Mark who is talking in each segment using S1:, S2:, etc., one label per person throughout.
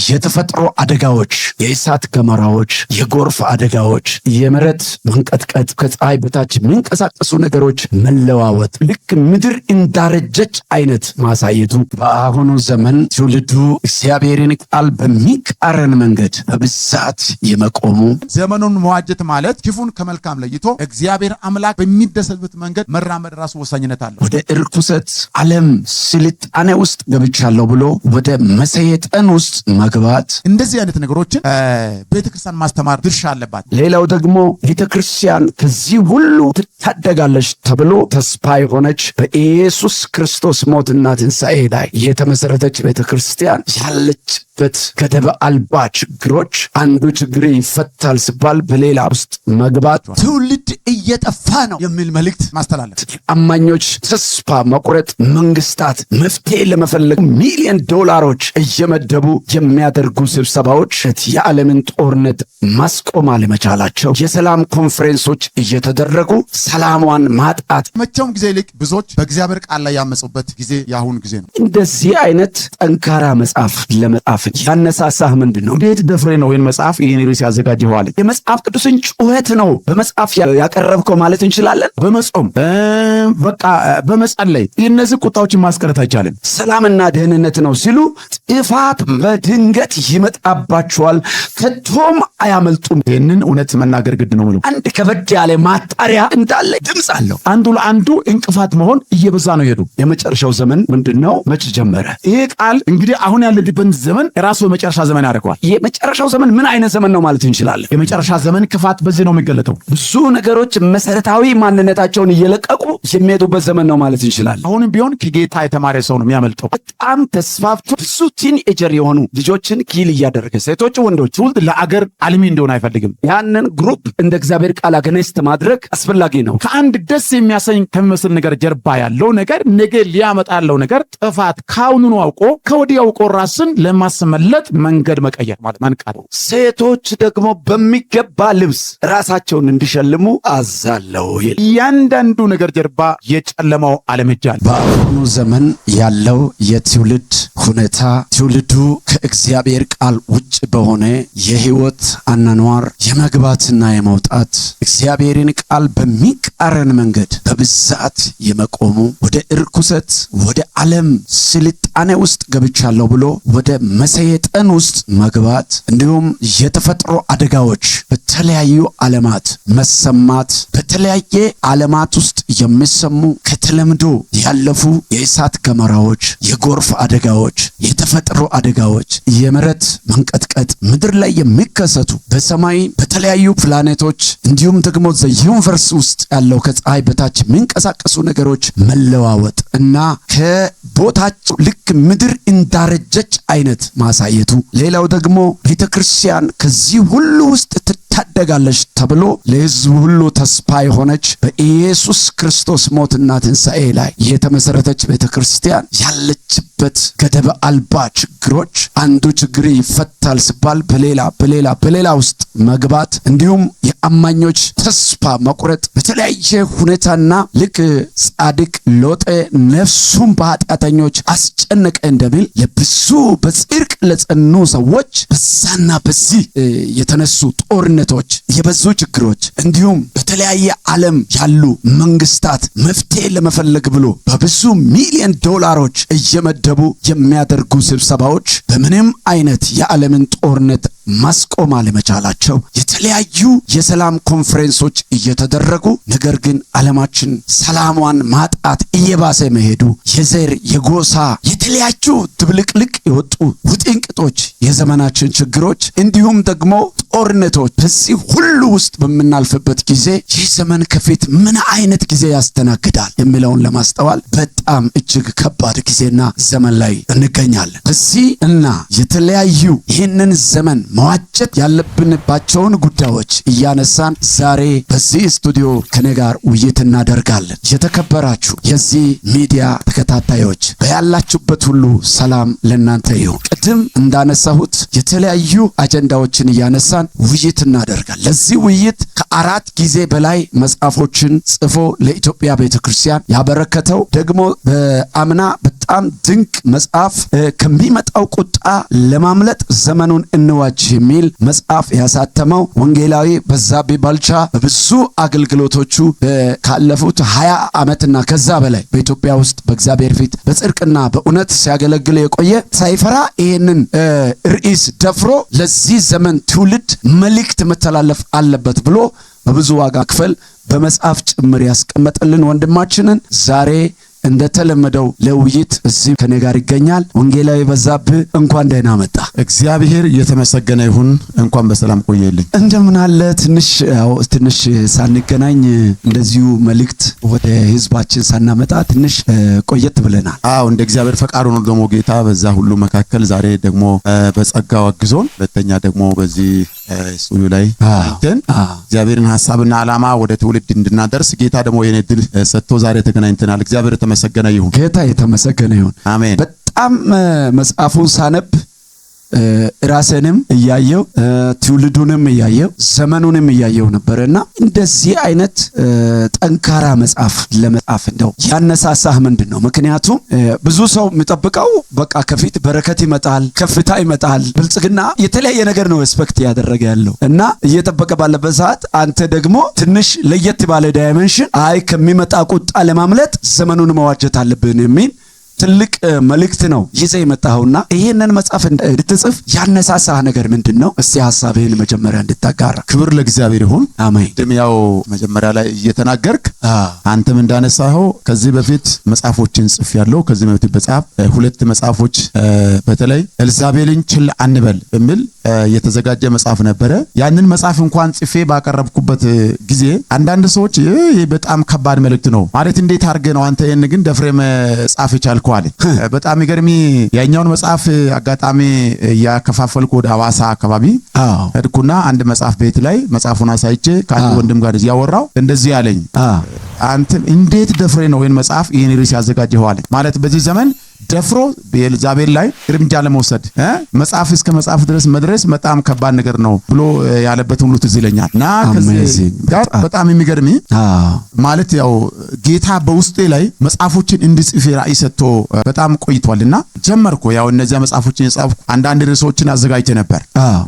S1: የተፈጥሮ አደጋዎች፣ የእሳት ገሞራዎች፣ የጎርፍ አደጋዎች፣ የመሬት መንቀጥቀጥ፣ ከፀሐይ በታች የሚንቀሳቀሱ ነገሮች መለዋወጥ፣ ልክ ምድር እንዳረጀች አይነት ማሳየቱ በአሁኑ ዘመን ትውልዱ እግዚአብሔርን ቃል በሚቃረን መንገድ በብዛት የመቆሙ
S2: ዘመኑን መዋጀት ማለት ክፉን ከመልካም ለይቶ እግዚአብሔር አምላክ በሚደሰትበት መንገድ መራመድ ራሱ ወሳኝነት አለው።
S1: ወደ እርኩሰት ዓለም ስልጣኔ ውስጥ ገብቻለሁ ብሎ ወደ መሰየጠን ውስጥ መግባት፣
S2: እንደዚህ አይነት ነገሮችን ቤተክርስቲያን ማስተማር ድርሻ አለባት።
S1: ሌላው ደግሞ ቤተክርስቲያን ከዚህ ሁሉ ትታደጋለች ተብሎ ተስፋ የሆነች በኢየሱስ ክርስቶስ ሞትና ትንሣኤ ላይ የተመሰረተች ቤተክርስቲያን ያለችበት ገደብ አልባ ችግሮች አንዱ ችግር ይፈታል ሲባል በሌላ ውስጥ መግባት፣
S2: ትውልድ እየጠፋ ነው የሚል መልእክት ማስተላለፍ፣
S1: አማኞች ተስፋ መቁረጥ፣ መንግስታት መፍትሄ ለመፈለግ ሚሊዮን ዶላሮች እየመደቡ የሚያደርጉ ስብሰባዎች የዓለምን ጦርነት ማስቆም አለመቻላቸው፣ የሰላም ኮንፈረንሶች እየተደረጉ ሰላሟን ማጣት፣
S2: መቼውም ጊዜ ይልቅ ብዙዎች በእግዚአብሔር ቃል ላይ ያመጹበት ጊዜ የአሁኑ ጊዜ ነው።
S1: እንደዚህ አይነት ጠንካራ መጽሐፍ ለመጻፍ ያነሳሳህ ምንድን ነው? እንዴት ደፍሬ ነው ይህን መጽሐፍ ይህን ርዕስ ያዘጋጀዋል? የመጽሐፍ ቅዱስን ጩኸት ነው በመጽሐፍ ያቀረብከው ማለት እንችላለን።
S2: በመጾም በቃ በመጸለይ እነዚህ ቁጣዎችን ማስቀረት አይቻልም።
S1: ሰላምና ደህንነት ነው ሲሉ ጥፋት በድንገት ይመጣባቸዋል፣ ከቶም አያመልጡም።
S2: ይህንን እውነት መናገር ግድ ነው።
S1: አንድ ከበድ ያለ ማጣሪያ እንዳለ ድምፅ አለው።
S2: አንዱ ለአንዱ እንቅፋት መሆን እየበዛ ነው ሄዱ።
S1: የመጨረሻው ዘመን ምንድነው? መች ጀመረ?
S2: ይህ ቃል እንግዲህ አሁን ያለንበት ዘመን ራሱ የመጨረሻ ዘመን ያደርገዋል።
S1: የመጨረሻው ዘመን ምን አይነት ዘመን ነው ማለት እንችላለን?
S2: የመጨረሻ ዘመን ክፋት በዚህ ነው የሚገለጠው።
S1: ብዙ ነገሮች መሰረታዊ ማንነታቸውን እየለቀቁ የሚሄዱበት ዘመን ነው ማለት እንችላለን።
S2: አሁንም ቢሆን ከጌታ የተማረ ሰው ነው የሚያመልጠው።
S1: በጣም ተስፋፍቶ ብዙ ቲንኤጀር የሆኑ ልጆችን ኪል እያደረገ ሴቶች፣ ወንዶች
S2: ትውልድ ለአገር አልሚ እንደሆነ አይፈልግም።
S1: ያንን ግሩፕ እንደ እግዚአብሔር ቃል አገነስት ማድረግ አስፈላጊ ነው።
S2: ከአንድ ደስ የሚያሰኝ ከሚመስል ነገር ጀርባ ያለው ነገር ነገ ሊያመጣ ያለው ነገር ጥፋት ካሁኑኑ አውቆ ከወዲህ አውቆ ራስን ለማስመለጥ መንገድ መቀየር ማለት መንቃት።
S1: ሴቶች ደግሞ በሚገባ ልብስ ራሳቸውን እንዲሸልሙ አዛለው።
S2: እያንዳንዱ ነገር ጀርባ የጨለማው ዓለም እጅ አለ።
S1: በአሁኑ ዘመን ያለው የትውልድ ሁኔታ ትውልዱ ከእግዚአብሔር ቃል ውጭ በሆነ የህይወት አኗኗር የመግባትና የመውጣት እግዚአብሔርን ቃል በሚቃረን መንገድ በብዛት የመቆሙ ወደ እርኩሰት ወደ ዓለም ስልጣኔ ውስጥ ገብቻለሁ ብሎ ወደ መሰየጠን ውስጥ መግባት እንዲሁም የተፈጥሮ አደጋዎች በተለያዩ ዓለማት መሰማት በተለያየ ዓለማት ውስጥ የሚሰሙ ከተለምዶ ያለፉ የእሳት ገሞራዎች፣ የጎርፍ አደጋዎች፣ የተፈጥሮ አደጋዎች፣ የመሬት መንቀጥቀጥ፣ ምድር ላይ የሚከሰቱ በሰማይ በተለያዩ ፕላኔቶች እንዲሁም ደግሞ ዩኒቨርስ ውስጥ ያለው ከፀሐይ በታች የሚንቀሳቀሱ ነገሮች መለዋወጥ እና ከቦታቸው ልክ ምድር እንዳረጀች አይነት ማሳየቱ፣ ሌላው ደግሞ ቤተክርስቲያን ከዚህ ሁሉ ውስጥ ታደጋለች ተብሎ ለሕዝብ ሁሉ ተስፋ የሆነች በኢየሱስ ክርስቶስ ሞትና ትንሣኤ ላይ የተመሰረተች ቤተክርስቲያን ያለችበት ገደብ አልባ ችግሮች አንዱ ችግር ይፈታል ሲባል በሌላ ውስጥ መግባት እንዲሁም የአማኞች ተስፋ መቁረጥ በተለያየ ሁኔታና ልክ ጻድቅ ሎጤ ነፍሱን በኃጢአተኞች አስጨነቀ እንደሚል ለብዙ በጽድቅ ለጸኑ ሰዎች በዛና በዚህ የተነሱ ጦርነቶች የበዙ ችግሮች እንዲሁም በተለያየ ዓለም ያሉ መንግስታት መፍትሄ ለመፈለግ ብሎ በብዙ ሚሊዮን ዶላሮች እየመደቡ የሚያደርጉ ስብሰባዎች በምንም አይነት የዓለምን ጦርነት ማስቆም አለመቻላቸው፣ የተለያዩ የሰላም ኮንፈረንሶች እየተደረጉ ነገር ግን ዓለማችን ሰላሟን ማጣት እየባሰ መሄዱ፣ የዘር የጎሳ የተለያዩ ድብልቅልቅ የወጡ ውጥንቅጦች የዘመናችን ችግሮች እንዲሁም ደግሞ ጦርነቶች በዚህ ሁሉ ውስጥ በምናልፍበት ጊዜ ይህ ዘመን ከፊት ምን አይነት ጊዜ ያስተናግዳል የሚለውን ለማስተዋል በጣም እጅግ ከባድ ጊዜና ዘመን ላይ እንገኛለን። በዚህ እና የተለያዩ ይህንን ዘመን መዋጀት ያለብንባቸውን ጉዳዮች እያነሳን ዛሬ በዚህ ስቱዲዮ ከኔ ጋር ውይይት እናደርጋለን። የተከበራችሁ የዚህ ሚዲያ ተከታታዮች በያላችሁበት ሁሉ ሰላም ለእናንተ ይሁን። ቅድም እንዳነሳሁት የተለያዩ አጀንዳዎችን እያነሳን ውይይት እናደርጋለን። ለዚህ ውይይት ከ4 ጊዜ በላይ መጽሐፎችን ጽፎ ለኢትዮጵያ ቤተክርስቲያን ያበረከተው ደግሞ በአምና በጣም ድንቅ መጽሐፍ ከሚመጣው ቁጣ ለማምለጥ ዘመኑን እንዋጅ የሚል መጽሐፍ ያሳተመው ወንጌላዊ በዛብህ ባልቻ በብዙ አገልግሎቶቹ ካለፉት 20 ዓመትና ከዛ በላይ በኢትዮጵያ ውስጥ በእግዚአብሔር ፊት በጽድቅና በእውነት ሲያገለግል የቆየ ሳይፈራ ይህንን ርዕስ ደፍሮ ለዚህ ዘመን ትውልድ መልእክት መተላለፍ አለበት ብሎ በብዙ ዋጋ ክፍል በመጽሐፍ ጭምር ያስቀመጠልን ወንድማችንን ዛሬ እንደተለመደው ለውይይት እዚህ ከኔ ጋር ይገኛል። ወንጌላዊ በዛብህ እንኳን ደህና መጣ።
S3: እግዚአብሔር የተመሰገነ ይሁን። እንኳን በሰላም ቆየልኝ።
S1: እንደምን አለ? ትንሽ ሳንገናኝ እንደዚሁ መልእክት ወደ ህዝባችን ሳናመጣ ትንሽ ቆየት ብለናል።
S3: እንደ እግዚአብሔር ፈቃድ ሆኖ ደግሞ ጌታ በዛ ሁሉ መካከል ዛሬ ደግሞ በጸጋው አግዞን ሁለተኛ ደግሞ በዚህ ስቱዲዮ ላይ እግዚአብሔርን ሐሳብና ዓላማ ወደ ትውልድ እንድናደርስ ጌታ ደግሞ የኔ ድል ሰጥቶ ዛሬ ተገናኝተናል። እግዚአብሔር የተመሰገነ ይሁን።
S1: ጌታ የተመሰገነ ይሁን።
S3: አሜን።
S1: በጣም መጽሐፉን ሳነብ ራስንም እያየው ትውልዱንም እያየው ዘመኑንም እያየው ነበርና እንደዚህ አይነት ጠንካራ መጽሐፍ ለመጻፍ እንደው ያነሳሳህ ምንድነው? ምክንያቱም ብዙ ሰው የሚጠብቀው በቃ ከፊት በረከት ይመጣል፣ ከፍታ ይመጣል፣ ብልጽግና የተለያየ ነገር ነው ኤክስፔክት ያደረገ ያለው እና እየጠበቀ ባለበት ሰዓት አንተ ደግሞ ትንሽ ለየት ባለ ዳይሜንሽን ከሚመጣ ቁጣ ለማምለጥ ዘመኑን መዋጀት አለብን የሚል ትልቅ መልእክት ነው ይዘህ የመጣኸውና ይሄንን መጽሐፍ እንድትጽፍ ያነሳሳህ ነገር ምንድነው? እስቲ ሐሳብህን መጀመሪያ እንድታጋራ።
S3: ክብር ለእግዚአብሔር ይሁን።
S1: አሜን።
S3: ድምያው መጀመሪያ ላይ እየተናገርክ አንተም እንዳነሳኸው ከዚህ በፊት መጽሐፎችን ጽፌያለሁ። ከዚህ በፊት በጻፍ 2 መጽሐፎች በተለይ ኤልዛቤልን ችል አንበል በሚል የተዘጋጀ መጽሐፍ ነበረ። ያንን መጽሐፍ እንኳን ጽፌ ባቀረብኩበት ጊዜ አንዳንድ ሰዎች ይሄ በጣም ከባድ መልእክት ነው ማለት እንዴት አድርገህ ነው አንተ ይሄን ግን ደፍሬ መጻፍ ይቻልኩ አለ። በጣም ይገርሚ ያኛውን መጽሐፍ አጋጣሚ ያከፋፈልኩ ወደ ሐዋሳ አካባቢ ሄድኩና አንድ መጽሐፍ ቤት ላይ መጽሐፉን አሳይቼ ከአንድ ወንድም ጋር ያወራው እንደዚህ ያለኝ አንተ እንዴት ደፍሬ ነው ይሄን መጽሐፍ ይሄን ርዕስ ያዘጋጀኸው አለኝ። ማለት በዚህ ዘመን ደፍሮ በኤልዛቤል ላይ እርምጃ ለመውሰድ መጽሐፍ እስከ መጽሐፍ ድረስ መድረስ በጣም ከባድ ነገር ነው ብሎ ያለበት ሁሉ ትዝ ይለኛል። እና ከዚህ ጋር በጣም የሚገርም ማለት ያው ጌታ በውስጤ ላይ መጽሐፎችን እንድጽፍ ራእይ ሰጥቶ በጣም ቆይቷልና ጀመርኩ። ያው እነዚያ መጽሐፎችን የጻፍኩ አንዳንድ ርዕሶችን አዘጋጅቼ ነበር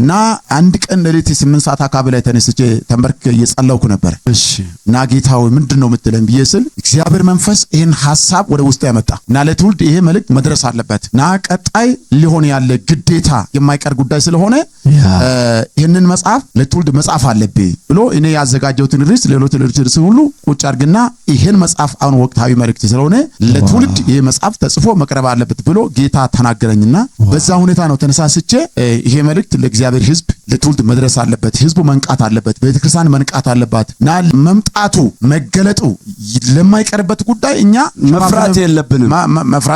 S3: እና አንድ ቀን ሌሊት 8 ሰዓት አካባቢ ላይ ተነስቼ ተንበርክ እየጸለይኩ ነበር።
S1: እሺ
S3: እና ጌታው ምንድነው የምትለኝ ብዬ ስል እግዚአብሔር መንፈስ ይሄን ሐሳብ ወደ ውስጤ ያመጣ እና ለትውልድ ይሄ መልእክት መድረስ አለበት እና ቀጣይ ሊሆን ያለ ግዴታ የማይቀር ጉዳይ ስለሆነ ይህንን መጽሐፍ ለትውልድ መጻፍ አለብኝ ብሎ እኔ ያዘጋጀሁትን ርዕስ ሌሎች ርዕስ ሁሉ ቁጭ አድርግና ይሄን መጽሐፍ አሁን ወቅታዊ መልእክት ስለሆነ ለትውልድ ይሄ መጽሐፍ ተጽፎ መቅረብ አለበት ብሎ ጌታ ተናገረኝና በዛ ሁኔታ ነው ተነሳስቼ ይሄ መልእክት ለእግዚአብሔር ሕዝብ ለትውልድ መድረስ አለበት፣ ሕዝቡ መንቃት አለበት፣ ቤተክርስቲያን መንቃት አለባት እና መምጣቱ መገለጡ ለማይቀርበት ጉዳይ እኛ መፍራት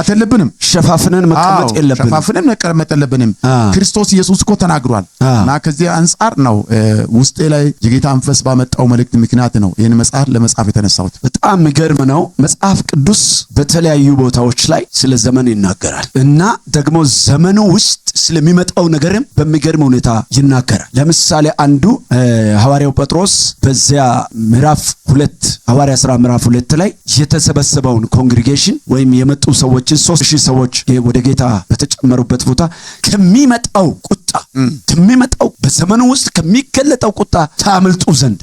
S3: የለብንም። ሸፋፍነን መቀመጥ የለብንም። ክርስቶስ ኢየሱስ እኮ ተናግሯል እና ከዚህ አንፃር ነው ውስጤ ላይ የጌታ መንፈስ ባመጣው መልእክት ምክንያት ነው ይሄን መጽሐፍ ለመጻፍ የተነሳሁት።
S1: በጣም የሚገርም ነው። መጽሐፍ ቅዱስ በተለያዩ ቦታዎች ላይ ስለ ዘመን ይናገራል እና ደግሞ ዘመኑ ውስጥ ስለሚመጣው ነገርም በሚገርም ሁኔታ ይናገራል። ለምሳሌ አንዱ ሐዋርያው ጴጥሮስ በዚያ ምዕራፍ 2 ሐዋርያ ሥራ ምዕራፍ 2 ላይ የተሰበሰበውን ኮንግሪጌሽን ወይም የመጡ ሰዎችን 3000 ሰዎች ወደ ጌታ በተጨመሩበት ቦታ ከሚመጣው በዘመኑ ውስጥ ከሚገለጠው ቁጣ ታምልጡ ዘንድ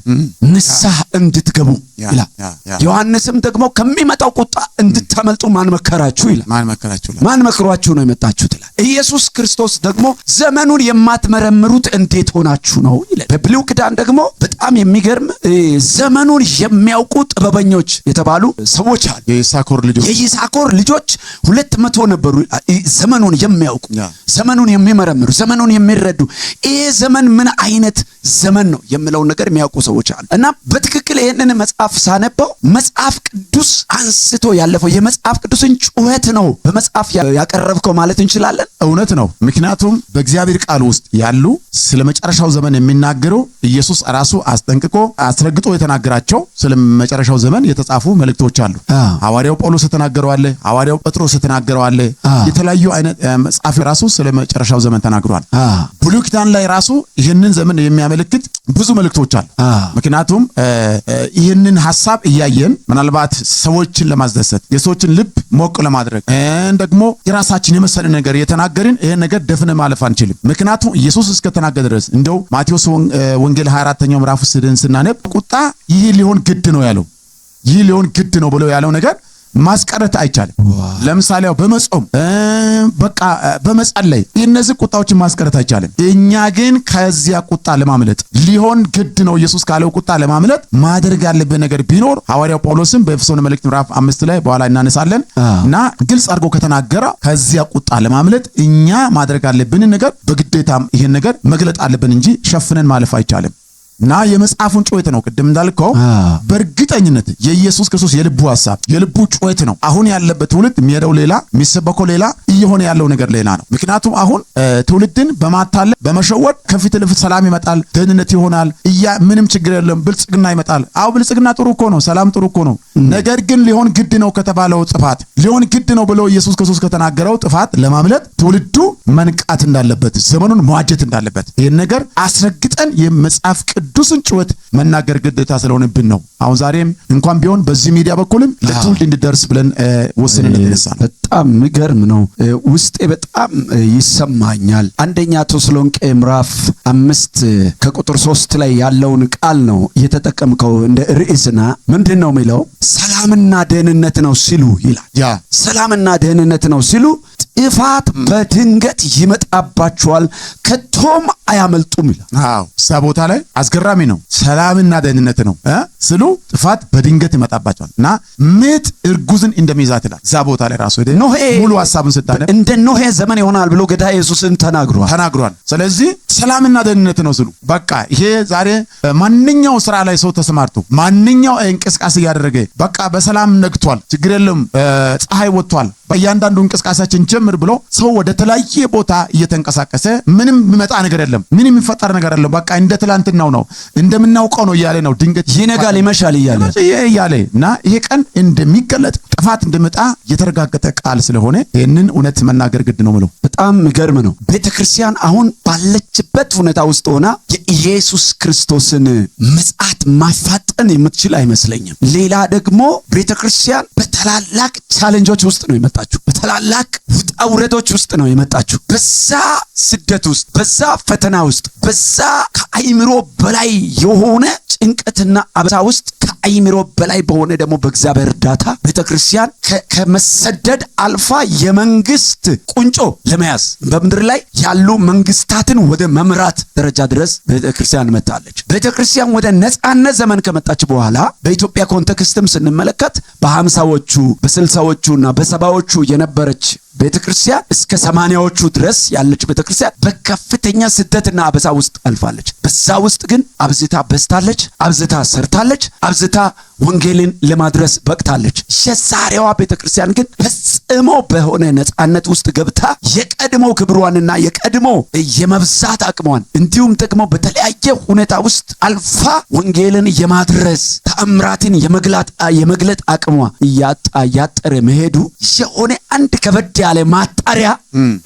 S1: ንስሐ እንድትገቡ ይላል። ዮሐንስም ደግሞ ከሚመጣው ቁጣ እንድታመልጡ ማን መከራችሁ ይላል። ማን መክሯችሁ ነው የመጣችሁት ይላል። ኢየሱስ ክርስቶስ ደግሞ ዘመኑን የማትመረምሩት እንዴት ሆናችሁ ነው ይላል። በብሉይ ኪዳን ደግሞ በጣም የሚገርም ዘመኑን የሚያውቁ ጥበበኞች የተባሉ ሰዎች አሉ። የይሳኮር ልጆች 200 ነበሩ። ዘመኑን የሚያውቁ ዘመኑን የሚመረምሩ ዘመኑን የሚረዱ ይሄ ዘመን ምን አይነት ዘመን ነው የሚለውን ነገር የሚያውቁ ሰዎች አሉ እና በትክክል ይሄንን መጽሐፍ ሳነበው መጽሐፍ ቅዱስ አንስቶ ያለፈው የመጽሐፍ ቅዱስን ጩኸት ነው በመጽሐፍ ያቀረብከው ማለት እንችላለን።
S3: እውነት ነው። ምክንያቱም በእግዚአብሔር ቃል ውስጥ ያሉ ስለ መጨረሻው ዘመን የሚናገሩ ኢየሱስ ራሱ አስጠንቅቆ አስረግጦ የተናገራቸው ስለ መጨረሻው ዘመን የተጻፉ መልእክቶች አሉ። ሐዋርያው ጳውሎስ ተናገረው አለ፣ ሐዋርያው ጴጥሮስ ተናገረው አለ። የተለያዩ አይነት መጽሐፍ ራሱ ስለ መጨረሻው ዘመን ተናግሯል። ብሉይ ኪዳን ላይ ራሱ ይህንን ዘመን የሚያመለክት ብዙ መልእክቶች አሉ። ምክንያቱም ይህንን ሐሳብ እያየን ምናልባት ሰዎችን ለማስደሰት የሰዎችን ልብ ሞቅ ለማድረግ ደግሞ የራሳችን የመሰለ ነገር የተናገርን ይሄን ነገር ደፍነ ማለፍ አንችልም። ምክንያቱም ኢየሱስ እስከተናገረ ድረስ እንደው ማቴዎስ ወንጌል 24ኛው ምዕራፍ ስናነብ ቁጣ ይህ ሊሆን ግድ ነው ያለው፣ ይህ ሊሆን ግድ ነው ብሎ ያለው ነገር ማስቀረት አይቻልም። ለምሳሌ በመጾም በቃ በመጸለይ እነዚህ ቁጣዎችን ማስቀረት አይቻልም። እኛ ግን ከዚያ ቁጣ ለማምለጥ ሊሆን ግድ ነው ኢየሱስ ካለው ቁጣ ለማምለጥ ማድረግ ያለብን ነገር ቢኖር ሐዋርያው ጳውሎስም በኤፌሶን መልእክት ምዕራፍ 5 ላይ በኋላ እናነሳለን እና ግልጽ አድርጎ ከተናገረ ከዚያ ቁጣ ለማምለጥ እኛ ማድረግ ያለብን ነገር በግዴታም ይሄን ነገር መግለጥ አለብን እንጂ ሸፍነን ማለፍ አይቻልም። እና የመጽሐፉን ጩኸት ነው ቅድም እንዳልከው በእርግጠኝነት የኢየሱስ ክርስቶስ የልቡ ሐሳብ የልቡ ጩኸት ነው። አሁን ያለበት ትውልድ የሚሄደው ሌላ የሚሰበከው ሌላ እየሆነ ያለው ነገር ሌላ ነው። ምክንያቱም አሁን ትውልድን በማታለል በመሸወድ ከፊት ለፊት ሰላም ይመጣል፣ ደህንነት ይሆናል፣ ምንም ችግር የለም፣ ብልጽግና ይመጣል። አዎ ብልጽግና ጥሩ እኮ ነው፣ ሰላም ጥሩ እኮ ነው። ነገር ግን ሊሆን ግድ ነው ከተባለው ጥፋት ሊሆን ግድ ነው ብሎ ኢየሱስ ክርስቶስ ከተናገረው ጥፋት ለማምለጥ ትውልዱ መንቃት እንዳለበት ዘመኑን መዋጀት እንዳለበት ይህን ነገር አስረግጠን የመጽሐፍ ቅዱስን ጩኸት መናገር ግዴታ ስለሆነብን ነው። አሁን ዛሬም እንኳን ቢሆን በዚህ ሚዲያ በኩልም ለትውልድ እንዲደርስ ብለን ወስነን ተነሳን።
S1: በጣም የሚገርም ነው። ውስጤ በጣም ይሰማኛል። አንደኛ ተሰሎንቄ ምዕራፍ 5 ከቁጥር 3 ላይ ያለውን ቃል ነው የተጠቀምከው እንደ ርዕስና ምንድን ነው የሚለው? ሰላምና ደህንነት ነው ሲሉ ይላል። ሰላምና ደህንነት ነው ሲሉ ጥፋት በድንገት ይመጣባቸዋል ከቶም አያመልጡም ይላል።
S3: አዎ እዛ ቦታ ላይ አስገራሚ ነው። ሰላምና ደህንነት ነው ስሉ ጥፋት በድንገት ይመጣባቸዋል እና ምጥ እርጉዝን እንደሚይዛት ይላል። እዛ ቦታ ላይ ራሱ ኖሄ ሙሉ ሐሳቡን ስታነብ እንደ ኖሄ ዘመን ይሆናል ብሎ ጌታ ኢየሱስን ተናግሯል። ስለዚህ ሰላምና ደህንነት ነው ስሉ በቃ ይሄ ዛሬ ማንኛው ስራ ላይ ሰው ተሰማርቶ ማንኛው እንቅስቃሴ ያደረገ በቃ በሰላም ነግቷል፣ ችግር የለም፣ ፀሐይ ወጥቷል፣ በእያንዳንዱ እንቅስቃሴያችን ጀምር ብሎ ሰው ወደ ተለያየ ቦታ እየተንቀሳቀሰ ምንም የሚመጣ ነገር የለም፣ ምንም የሚፈጠር ነገር የለም፣ በቃ እንደ ትላንትናው ነው እንደምናውቀው ነው እያለ ነው። ድንገት
S1: ይነጋል ይመሻል
S3: እያለ እና ይሄ ቀን እንደሚገለጥ ጥፋት እንደመጣ የተረጋገጠ ቃል ስለሆነ ይህንን እውነት መናገር ግድ ነው ብለው
S1: በጣም የሚገርም ነው። ቤተክርስቲያን አሁን ባለችበት ሁኔታ ውስጥ ሆና የኢየሱስ ክርስቶስን ምጽአት ማፋጠን የምትችል አይመስለኝም። ሌላ ደግሞ ቤተክርስቲያን በተላላቅ ቻሌንጆች ውስጥ ነው የመጣችው፣ በተላላቅ ውጣ ውረዶች ውስጥ ነው የመጣችው። በዛ ስደት ውስጥ፣ በዛ ፈተና ውስጥ፣ በዛ ከአይምሮ በላይ የሆነ ጭንቀትና አበሳ ውስጥ ከአይምሮ በላይ በሆነ ደግሞ በእግዚአብሔር እርዳታ ቤተክርስቲያን ከመሰደድ አልፋ የመንግስት ቁንጮ ለመያዝ በምድር ላይ ያሉ መንግስታትን ወደ መምራት ደረጃ ድረስ ቤተክርስቲያን መጣለች። ቤተክርስቲያን ወደ ነጻነት ዘመን ከመጣች በኋላ በኢትዮጵያ ኮንቴክስትም ስንመለከት በ50ዎቹ በ60ዎቹና በ70ዎቹ የነበረች ቤተክርስቲያን እስከ 80ዎቹ ድረስ ያለች ቤተክርስቲያን በከፍተኛ ስደትና አበሳ ውስጥ አልፋለች። በዛ ውስጥ ግን አብዝታ በስታለች፣ አብዝታ ሰርታለች፣ አብዝታ ወንጌልን ለማድረስ በቅታለች። የዛሬዋ ቤተክርስቲያን ግን ፈጽሞ በሆነ ነጻነት ውስጥ ገብታ የቀድሞ ክብሯንና የቀድሞ የመብዛት አቅሟን እንዲሁም ደግሞ በተለያየ ሁኔታ ውስጥ አልፋ ወንጌልን የማድረስ ተአምራትን የመግለጥ አቅሟ እያጠረ መሄዱ የሆነ አንድ ከበድ ያለ ማጣሪያ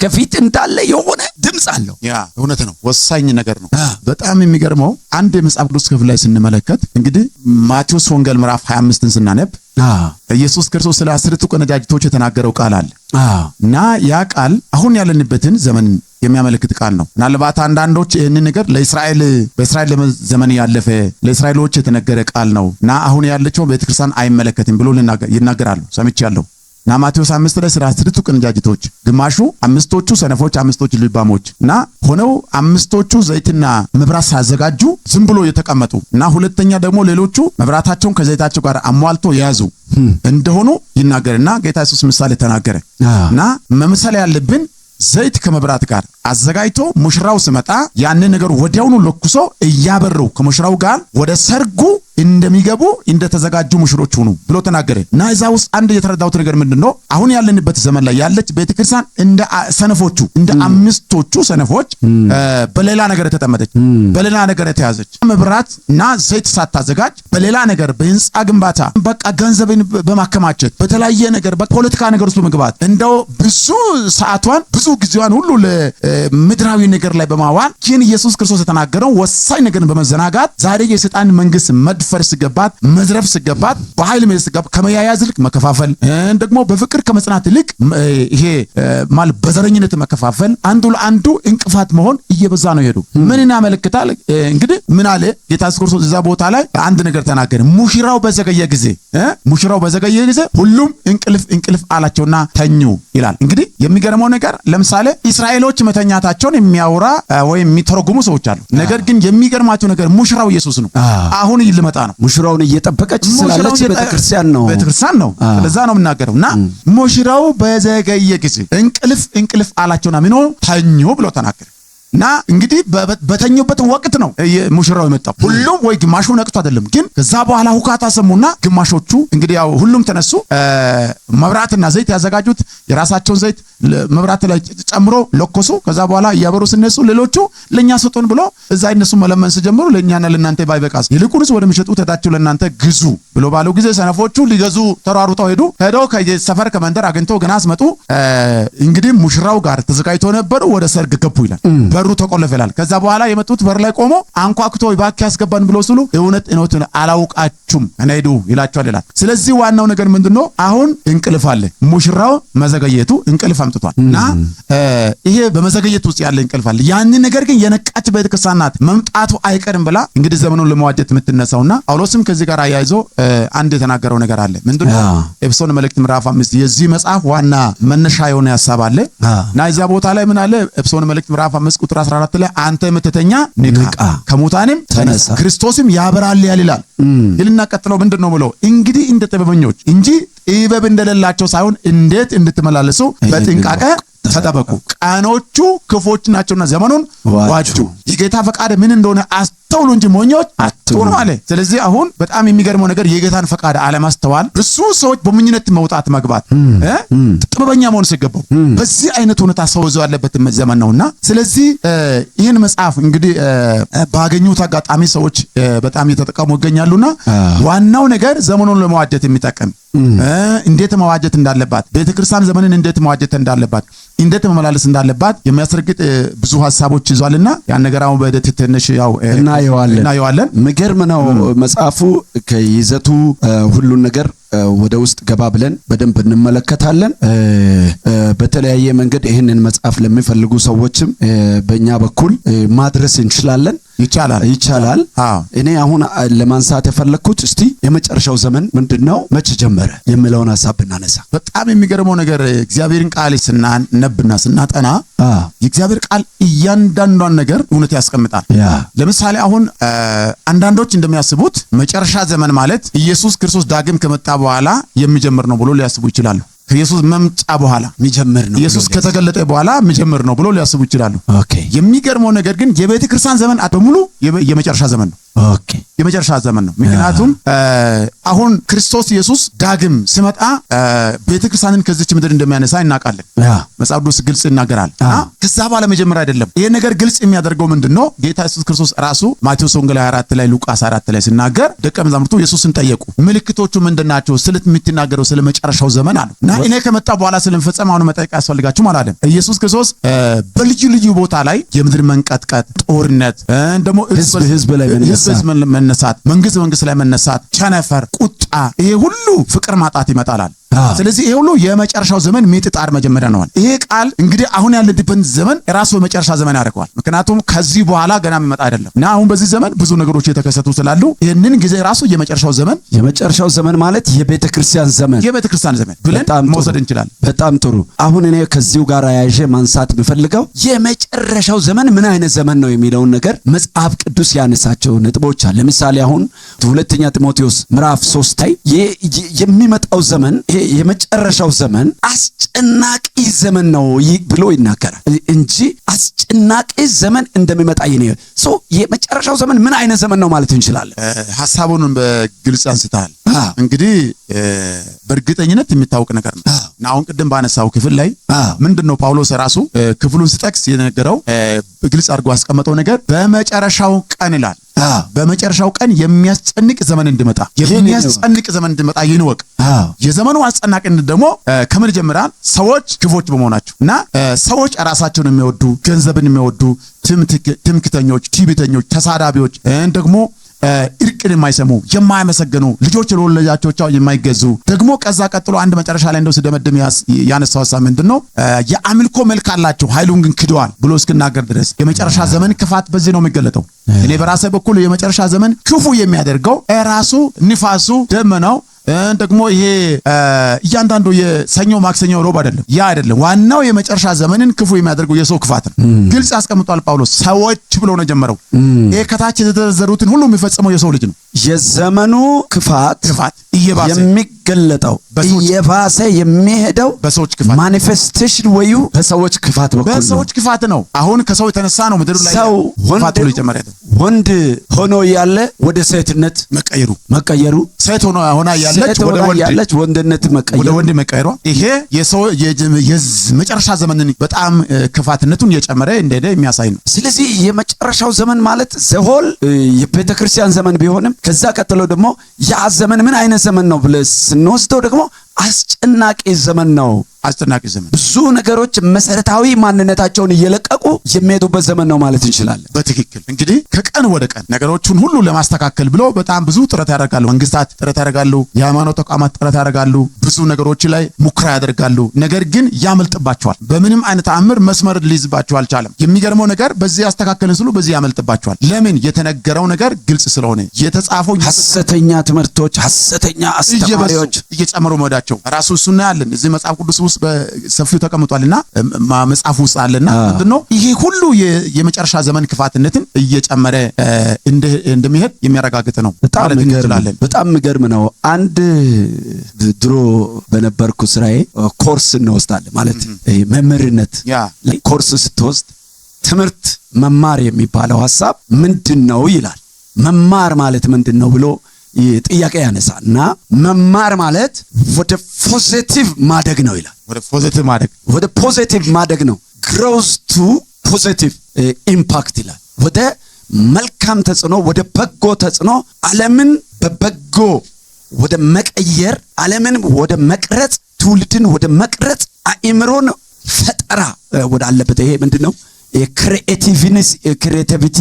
S1: ከፊት እንዳለ የሆነ ድምጽ አለው።
S3: ያ እውነት ነው፣ ወሳኝ ነገር ነው። በጣም የሚገርመው አንድ የመጽሐፍ ቅዱስ ክፍል ላይ ስንመለከት እንግዲህ ማቴዎስ ወንጌል ምዕራፍ 25ን ስናነብ ኢየሱስ ክርስቶስ ስለ 10ቱ ቆነጃጅቶች የተናገረው ቃል አለ እና ያ ቃል አሁን ያለንበትን ዘመን የሚያመለክት ቃል ነው። ምናልባት አንዳንዶች ይህንን ነገር በእስራኤል ዘመን ያለፈ ለእስራኤሎች የተነገረ ቃል ነው እና አሁን ያለችው ቤተክርስቲያን አይመለከትም ብሎ ይናገራሉ ሰምቻለሁ። እና ማቴዎስ 5 ላይ ስለ 10ቱ ቆነጃጅቶች ግማሹ አምስቶቹ ሰነፎች አምስቶቹ ልባሞች እና ሆነው አምስቶቹ ዘይትና መብራት ሳያዘጋጁ ዝም ብሎ የተቀመጡ እና ሁለተኛ ደግሞ ሌሎቹ መብራታቸውን ከዘይታቸው ጋር አሟልቶ የያዙ እንደሆኑ ይናገርና ጌታ ኢየሱስ ምሳሌ ተናገረ እና መምሰል ያለብን ዘይት ከመብራት ጋር አዘጋጅቶ ሙሽራው ሲመጣ ያንን ነገር ወዲያውኑ ለኩሶ እያበረው ከሙሽራው ጋር ወደ ሰርጉ እንደሚገቡ እንደተዘጋጁ ሙሽሮች ሁኑ ብሎ ተናገረ። እና እዛ ውስጥ አንድ የተረዳሁት ነገር ምንድነው? አሁን ያለንበት ዘመን ላይ ያለች ቤተክርስቲያን እንደ ሰነፎቹ እንደ አምስቶቹ ሰነፎች በሌላ ነገር የተጠመደች፣ በሌላ ነገር የተያዘች፣ መብራት እና ዘይት ሳታዘጋጅ በሌላ ነገር በህንፃ ግንባታ በቃ ገንዘብን በማከማቸት በተለያየ ነገር በፖለቲካ ነገር ውስጥ መግባት እንደው ብዙ ሰዓቷን ብዙ ጊዜዋን ሁሉ ለምድራዊ ነገር ላይ በማዋል ግን ኢየሱስ ክርስቶስ የተናገረው ወሳኝ ነገርን በመዘናጋት ዛሬ የሰይጣን መንግስት መድፈር ሲገባት መዝረፍ ሲገባት በኃይል መያዝ ሲገባት ከመያያዝ ይልቅ መከፋፈል ደግሞ በፍቅር ከመጽናት ይልቅ ይሄ ማለት በዘረኝነት መከፋፈል አንዱ ለአንዱ እንቅፋት መሆን እየበዛ ነው ሄዱ። ምን ያመለክታል እንግዲህ? ምን አለ ጌታ ኢየሱስ ክርስቶስ እዛ ቦታ ላይ አንድ ነገር ተናገረ። ሙሽራው በዘገየ ጊዜ ሁሉም እንቅልፍ አላቸውና ተኙ ይላል። እንግዲህ የሚገርመው ነገር ለምሳሌ እስራኤሎች መተኛታቸውን የሚያወራ ወይም የሚተረጉሙ ሰዎች አሉ። ነገር ግን የሚገርማቸው ነገር ሙሽራው ኢየሱስ ነው። አሁን ሊመጣ ነው።
S1: ሙሽራውን እየጠበቀች ስላለች ቤተክርስቲያን ነው።
S3: ስለዛ ነው የምናገረው። እና ሙሽራው በዘገየ ጊዜ እንቅልፍ አላቸውና ምን ተኙ ብሎ ተናገረ። እና እንግዲህ በተኙበት ወቅት ነው ሙሽራው የመጣው። ሁሉም ወይ ግማሹ ነቅቶ አይደለም፣ ግን ከዛ በኋላ ሁካታ ሰሙና ግማሾቹ እንግዲህ ያው ሁሉም ተነሱ። መብራትና ዘይት ያዘጋጁት የራሳቸውን ዘይት መብራት ላይ ጨምሮ ለኮሱ። ከዛ በኋላ እያበሩ ሲነሱ ሌሎቹ ለኛ ስጡን ብሎ እዛ እነሱ መለመን ሲጀምሩ ለኛና ለናንተ ባይበቃስ ይልቁንስ ወደሚሸጡት ሄዳችሁ ለናንተ ግዙ ብሎ ባለው ጊዜ ሰነፎቹ ሊገዙ ተሯሩጠው ሄደው ከሰፈር ከመንደር አግኝተው ገና አስመጡ። እንግዲህ ሙሽራው ጋር ተዘጋጅቶ ነበሩ። ወደ ሰርግ ገቡ ይላል። በሩ ተቆለፈ ይላል። ከዛ በኋላ የመጡት በር ላይ ቆሞ አንኳኩቶ እባክህ ያስገባን ብሎ ሲሉ እውነት አላውቃችሁም እኔዱ ይላቸዋል ይላል። ስለዚህ ዋናው ነገር ምንድነው? አሁን እንቅልፍ አለ። ሙሽራው መዘገየቱ እንቅልፍ አምጥቷል። እና ይሄ በመዘገየቱ ውስጥ ያለ እንቅልፍ አለ። ያንን ነገር ግን የነቃች ቤተክርስቲያን ናት መምጣቱ አይቀርም ብላ እንግዲህ ዘመኑን ለመዋጀት የምትነሳውና ጳውሎስም ከዚህ ጋር አያይዞ አንድ የተናገረው ነገር አለ። ምንድነው? ኤፌሶን መልእክት ምዕራፍ 5 የዚህ መጽሐፍ ዋና መነሻ የሆነ ሐሳብ አለ። እና እዛ ቦታ ላይ ምን አለ? ኤፌሶን መልእክት ምዕራፍ 5 ቁጥር 14 ላይ አንተ የምትተኛ ንቃ ከሙታንም ተነሳ ክርስቶስም ያበራልሃል ይላል። ይልና ቀጥለው ምንድነው ብሎ እንግዲህ እንደ ጥበበኞች እንጂ ጥበብ እንደሌላቸው ሳይሆን እንዴት እንድትመላለሱ በጥንቃቄ ተጠበቁ፣ ቀኖቹ ክፎች ናቸውና ዘመኑን ዋጁ፣ የጌታ ፈቃድ ምን እንደሆነ አስተውሉ እንጂ ሞኞች አትሁኑ አለ። ስለዚህ አሁን በጣም የሚገርመው ነገር የጌታን ፈቃድ አለማስተዋል፣ ብዙ ሰዎች በሞኝነት መውጣት መግባት ጥበበኛ መሆን ሲገባው በዚህ አይነት ሁኔታ ሰው ይዞ ያለበት ዘመን ነውና ስለዚህ ይህን መጽሐፍ እንግዲህ ባገኙት አጋጣሚ ሰዎች በጣም እየተጠቀሙ ይገኛሉና ዋናው ነገር ዘመኑን ለመዋጀት የሚጠቅም እንዴት መዋጀት እንዳለባት ቤተክርስቲያን ዘመንን እንዴት መዋጀት እንዳለባት እንዴት መመላለስ እንዳለባት የሚያስረግጥ ብዙ ሐሳቦች ይዟልና ያን ነገር አሁን በደት ትንሽ ያው እናየዋለን። ምገርም ነው መጽሐፉ ከይዘቱ ሁሉን ነገር ወደ ውስጥ ገባ ብለን በደንብ እንመለከታለን። በተለያየ መንገድ ይህንን መጽሐፍ ለሚፈልጉ ሰዎችም በእኛ በኩል ማድረስ እንችላለን። ይቻላል። እኔ አሁን ለማንሳት የፈለኩት እስቲ የመጨረሻው ዘመን ምንድነው መቼ ጀመረ የሚለውን ሐሳብ ብናነሳ በጣም የሚገርመው ነገር እግዚአብሔርን ቃል ስናነብና ስናጠና የእግዚአብሔር ቃል እያንዳንዷን ነገር እውነት ያስቀምጣል። ለምሳሌ አሁን አንዳንዶች እንደሚያስቡት መጨረሻ ዘመን ማለት ኢየሱስ ክርስቶስ ዳግም ከመጣ በኋላ የሚጀምር ነው ብሎ ሊያስቡ ይችላሉ። ከኢየሱስ መምጫ በኋላ የሚጀምር ነው፣ ኢየሱስ ከተገለጠ በኋላ የሚጀምር ነው ብሎ ሊያስቡ ይችላሉ። የሚገርመው ነገር ግን የቤተክርስቲያን ዘመን በሙሉ የመጨረሻ ዘመን ነው። የመጨረሻ ዘመን ነው። ምክንያቱም አሁን ክርስቶስ ኢየሱስ ዳግም ሲመጣ ቤተክርስቲያንን ከዚች ምድር እንደሚያነሳ እናውቃለን። መጽሐፍ ቅዱስ ግልጽ ይናገራል። ከዛ በኋላ መጀመር አይደለም። ይሄ ነገር ግልጽ የሚያደርገው ምንድነው? ጌታ ኢየሱስ ክርስቶስ ራሱ ማቴዎስ ወንጌል 24 ላይ ሉቃስ 4 ላይ ሲናገር ደቀ መዛሙርቱ ኢየሱስን ጠየቁ፣ ምልክቶቹ ምንድናቸው? ስለምትናገረው ስለ መጨረሻው ዘመን አሉ። እና እኔ ከመጣ በኋላ ስለምፈጸም አሁን መጠየቅ ያስፈልጋችሁ ማለት ነው። ኢየሱስ ክርስቶስ በልዩ ልዩ ቦታ ላይ የምድር መንቀጥቀጥ፣ ጦርነት፣ ደግሞ ህዝብ ላይ መነሳት፣ መንግስት ላይ መነሳት፣ ቸነፈር፣ ቁጣ፣ ይሄ ሁሉ ፍቅር ማጣት ይመጣላል። ስለዚህ ይሄ ሁሉ የመጨረሻው ዘመን ምጥጣር መጀመሪያ ነው። ይሄ ቃል እንግዲህ አሁን ያለንበት ዘመን ራሱ የመጨረሻ ዘመን ያደርገዋል። ምክንያቱም ከዚህ በኋላ ገና የሚመጣ አይደለም እና አሁን በዚህ ዘመን ብዙ ነገሮች የተከሰቱ ስላሉ ይሄንን ጊዜ ራሱ የመጨረሻው ዘመን ማለት የቤተክርስቲያን ዘመን ብለን መውሰድ እንችላለን። በጣም ጥሩ። አሁን እኔ ከዚሁ ጋር ያይዤ ማንሳት የምፈልገው የመጨረሻው ዘመን ምን አይነት ዘመን ነው የሚለውን ነገር መጽሐፍ ቅዱስ ያነሳቸው ነጥቦች አሉ። ለምሳሌ አሁን ሁለተኛ ጢሞቴዎስ ምዕራፍ 3 ላይ የሚመጣው ዘመን
S1: ይሄ የመጨረሻው ዘመን አስጨናቂ ዘመን ነው ብሎ ይናገራል እንጂ አስጨናቂ ዘመን እንደሚመጣ የመጨረሻው ዘመን ምን አይነት ዘመን ነው ማለት እንችላለን?
S3: ሐሳቡን በግልጽ አንስተሃል። እንግዲህ በእርግጠኝነት የሚታወቅ ነገር ነው እና አሁን ቅድም ባነሳው ክፍል ላይ ምንድነው ጳውሎስ ራሱ ክፍሉን ሲጠቅስ የነገረው በግልጽ አድርጎ አስቀመጠው ነገር በመጨረሻው ቀን ይላል። በመጨረሻው ቀን የሚያስጨንቅ ዘመን እንዲመጣ ይንወቅ። የዘመኑ አስጨናቂነት ደግሞ ከምን ጀምራል? ሰዎች ክፎች በመሆናቸው እና ሰዎች ራሳቸውን የሚወዱ ገንዘብን የሚወዱ ትምክተኞች፣ ትዕቢተኞች፣ ተሳዳቢዎች ደግሞ እርቅን የማይሰሙ የማያመሰግኑ ልጆች ለወላጆቻቸው የማይገዙ ደግሞ ከዛ ቀጥሎ አንድ መጨረሻ ላይ እንደው ሲደመድም ያነሳው ሐሳብ ምንድነው? የአምልኮ መልክ አላቸው ኃይሉን ግን ክደዋል ብሎ እስክናገር ድረስ የመጨረሻ ዘመን ክፋት በዚህ ነው የሚገለጠው። እኔ በራሴ በኩል የመጨረሻ ዘመን ክፉ የሚያደርገው ራሱ ንፋሱ፣ ደመናው ደግሞ ይሄ እያንዳንዱ የሰኞ ማክሰኞ ሮብ አይደለም። ያ አይደለም። ዋናው የመጨረሻ ዘመንን ክፉ የሚያደርገው የሰው ክፋት ነው። ግልጽ አስቀምጧል ጳውሎስ። ሰዎች ብሎ ነው ጀመረው። ይሄ ከታች የተዘረዘሩትን ሁሉ የሚፈጽመው የሰው ልጅ ነው።
S1: የዘመኑ ክፋት
S3: እየባሰ
S1: የሚገለጠው እየባሰ የሚሄደው
S3: በሰዎች ክፋት
S1: ማኒፌስቴሽን ወዩ በሰዎች ክፋት በኩል ነው።
S3: በሰዎች ክፋት ነው። አሁን ከሰው የተነሳ ነው ምድር ላይ
S1: ሰው
S3: ክፋት ሁሉ ይጨመረ ያለው።
S1: ወንድ ሆኖ ያለ ወደ ሴትነት መቀየሩ
S3: ሴት ሆና
S1: ያለች ወንድነት
S3: ወደ ወንድ መቀየሯ ይሄ የሰው የመጨረሻ ዘመንን በጣም ክፋትነቱን እየጨመረ እንደሄደ የሚያሳይ ነው።
S1: ስለዚህ የመጨረሻው ዘመን ማለት ዘሆል የቤተክርስቲያን ዘመን ቢሆንም ከዛ ቀጥሎ ደግሞ ያ ዘመን ምን አይነት ዘመን ነው ብለህ ስንወስደው ደግሞ አስጨናቂ ዘመን ነው።
S3: አስጨናቂ ዘመን
S1: ብዙ ነገሮች መሰረታዊ ማንነታቸውን እየለቀቁ የሚሄዱበት ዘመን ነው ማለት እንችላለን።
S3: በትክክል እንግዲህ ከቀን ወደ ቀን ነገሮችን ሁሉ ለማስተካከል ብሎ በጣም ብዙ ጥረት ያደርጋሉ። መንግስታት ጥረት ያደርጋሉ፣ የሃይማኖት ተቋማት ጥረት ያደርጋሉ፣ ብዙ ነገሮች ላይ ሙከራ ያደርጋሉ። ነገር ግን ያመልጥባቸዋል። በምንም አይነት አምር መስመር ሊይዝባቸው አልቻለም። የሚገርመው ነገር በዚህ ያስተካከልን ስሉ በዚህ ያመልጥባቸዋል። ለምን? የተነገረው ነገር ግልጽ ስለሆነ የተጻፈው
S1: ሐሰተኛ ትምህርቶች፣ ሐሰተኛ አስተማሪዎች
S3: እየጨመሩ መዳቸው ራሱ እሱና ያለን እዚህ መጽሐፍ ቅዱስ ውስጥ በሰፊው ተቀምጧልና መጽሐፍ ውስጥ አለና ምንድነው ይሄ ሁሉ የመጨረሻ ዘመን ክፋትነትን እየጨመረ እንደሚሄድ የሚያረጋግጥ ነው።
S1: በጣም የሚገርም ነው። አንድ ድሮ በነበርኩ ስራዬ ኮርስ እንወስዳለን ማለት መምህርነት ኮርስ ስትወስድ ትምህርት መማር የሚባለው ሐሳብ ምንድነው ይላል። መማር ማለት ምንድነው ብሎ ጥያቄ ያነሳና መማር ማለት ወደ ፖዚቲቭ ማደግ ነው ይላል። ወደ ፖዚቲቭ ማደግ ነው። ግሮውስ ቱ ፖዚቲቭ ኢምፓክት ይላል። ወደ መልካም ተጽዕኖ፣ ወደ በጎ ተጽዕኖ፣ ዓለምን በበጎ ወደ መቀየር፣ ዓለምን ወደ መቅረጽ፣ ትውልድን ወደ መቅረጽ፣ አእምሮን ፈጠራ ወዳለበት ይሄ ምንድነው ክሬቲቪቲ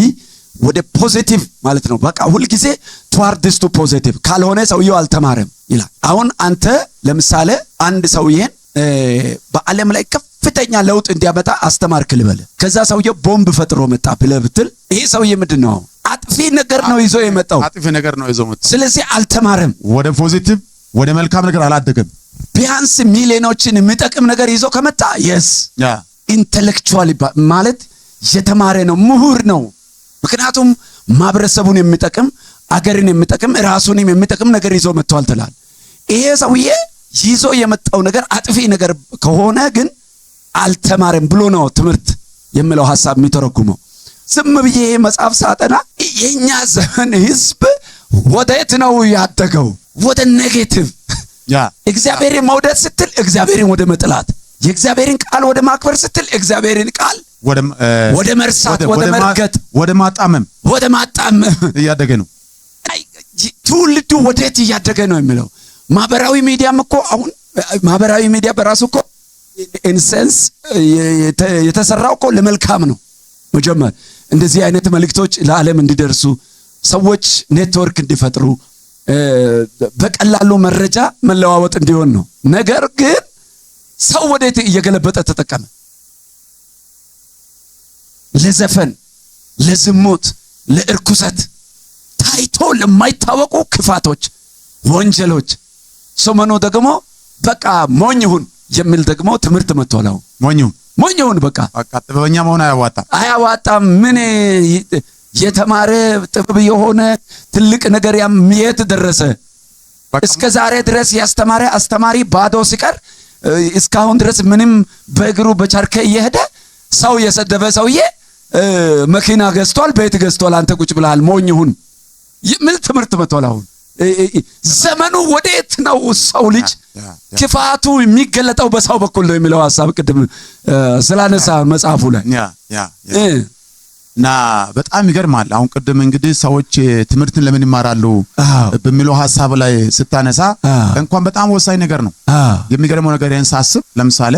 S1: ወደ ፖዚቲቭ ማለት ነው። በቃ ሁሉ ጊዜ toward to positive ካልሆነ ሰውየው አልተማረም ይላል። አሁን አንተ ለምሳሌ አንድ ሰውዬን በዓለም ላይ ከፍተኛ ለውጥ እንዲያመጣ አስተማርክ ልበል። ከዛ ሰውየው ቦምብ ፈጥሮ መጣ ብለህ ብትል ይሄ ሰውዬ ምንድነው? አጥፊ ነገር ነው ይዞ የመጣው። ስለዚህ አልተማረም።
S3: ወደ ፖዚቲቭ ወደ መልካም ነገር አላደገም።
S1: ቢያንስ ሚሊዮኖችን የሚጠቅም ነገር ይዞ ከመጣ ኢንተሌክቹዋል ማለት የተማረ ነው፣ ምሁር ነው። ምክንያቱም ማህበረሰቡን የሚጠቅም አገርን የሚጠቅም ራሱንም የሚጠቅም ነገር ይዞ መጥቷል ትላል። ይሄ ሰውዬ ይዞ የመጣው ነገር አጥፊ ነገር ከሆነ ግን አልተማረም ብሎ ነው ትምህርት የሚለው ሐሳብ የሚተረጉመው። ዝም ብዬ መጽሐፍ ሳጠና የኛ ዘመን ህዝብ ወዴት ነው ያደገው? ወደ ኔጌቲቭ እግዚአብሔርን መውደድ ስትል እግዚአብሔርን ወደ መጥላት፣ የእግዚአብሔርን ቃል ወደ ማክበር ስትል እግዚአብሔርን ቃል ወደ መርሳት፣ ወደ መርገጥ፣
S3: ወደ ማጣመም እያደገ ነው።
S1: ትውልዱ ወዴት እያደገ ነው የሚለው ማህበራዊ ሚዲያም እኮ አሁን ማህበራዊ ሚዲያ በራሱ እኮ ኢንሰንስ የተሰራው እኮ ለመልካም ነው። መጀመር እንደዚህ አይነት መልእክቶች ለዓለም እንዲደርሱ ሰዎች ኔትወርክ እንዲፈጥሩ በቀላሉ መረጃ መለዋወጥ እንዲሆን ነው። ነገር ግን ሰው ወዴት እየገለበጠ ተጠቀመ? ለዘፈን፣ ለዝሙት፣ ለእርኩሰት፣ ታይቶ ለማይታወቁ ክፋቶች፣ ወንጀሎች። ሰሞኑ ደግሞ በቃ ሞኝ ሁን የሚል ደግሞ ትምህርት መጥቷል። ሞኝ ሁን በቃ
S3: ጥበበኛ መሆን
S1: አያዋጣም። ምን የተማረ ጥበብ የሆነ ትልቅ ነገር የት ደረሰ? እስከ ዛሬ ድረስ ያስተማረ አስተማሪ ባዶ ሲቀር እስካሁን ድረስ ምንም በእግሩ በቻርከ እየሄደ ሰው የሰደበ ሰውዬ መኪና ገዝቷል፣ ቤት ገዝቷል። አንተ ቁጭ ብለሃል ሞኝ ሁን። ምን ትምህርት መጥቷል? አሁን ዘመኑ ወዴት ነው? ሰው ልጅ ክፋቱ የሚገለጠው በሰው በኩል ነው የሚለው ሐሳብ ቅድም ስላነሳ መጽሐፉ ላይ
S3: እና በጣም ይገርማል። አሁን ቅድም እንግዲህ ሰዎች ትምህርትን ለምን ይማራሉ በሚለው ሐሳብ ላይ ስታነሳ እንኳን በጣም ወሳኝ ነገር ነው። የሚገርመው ነገር ይሄን ሳስብ ለምሳሌ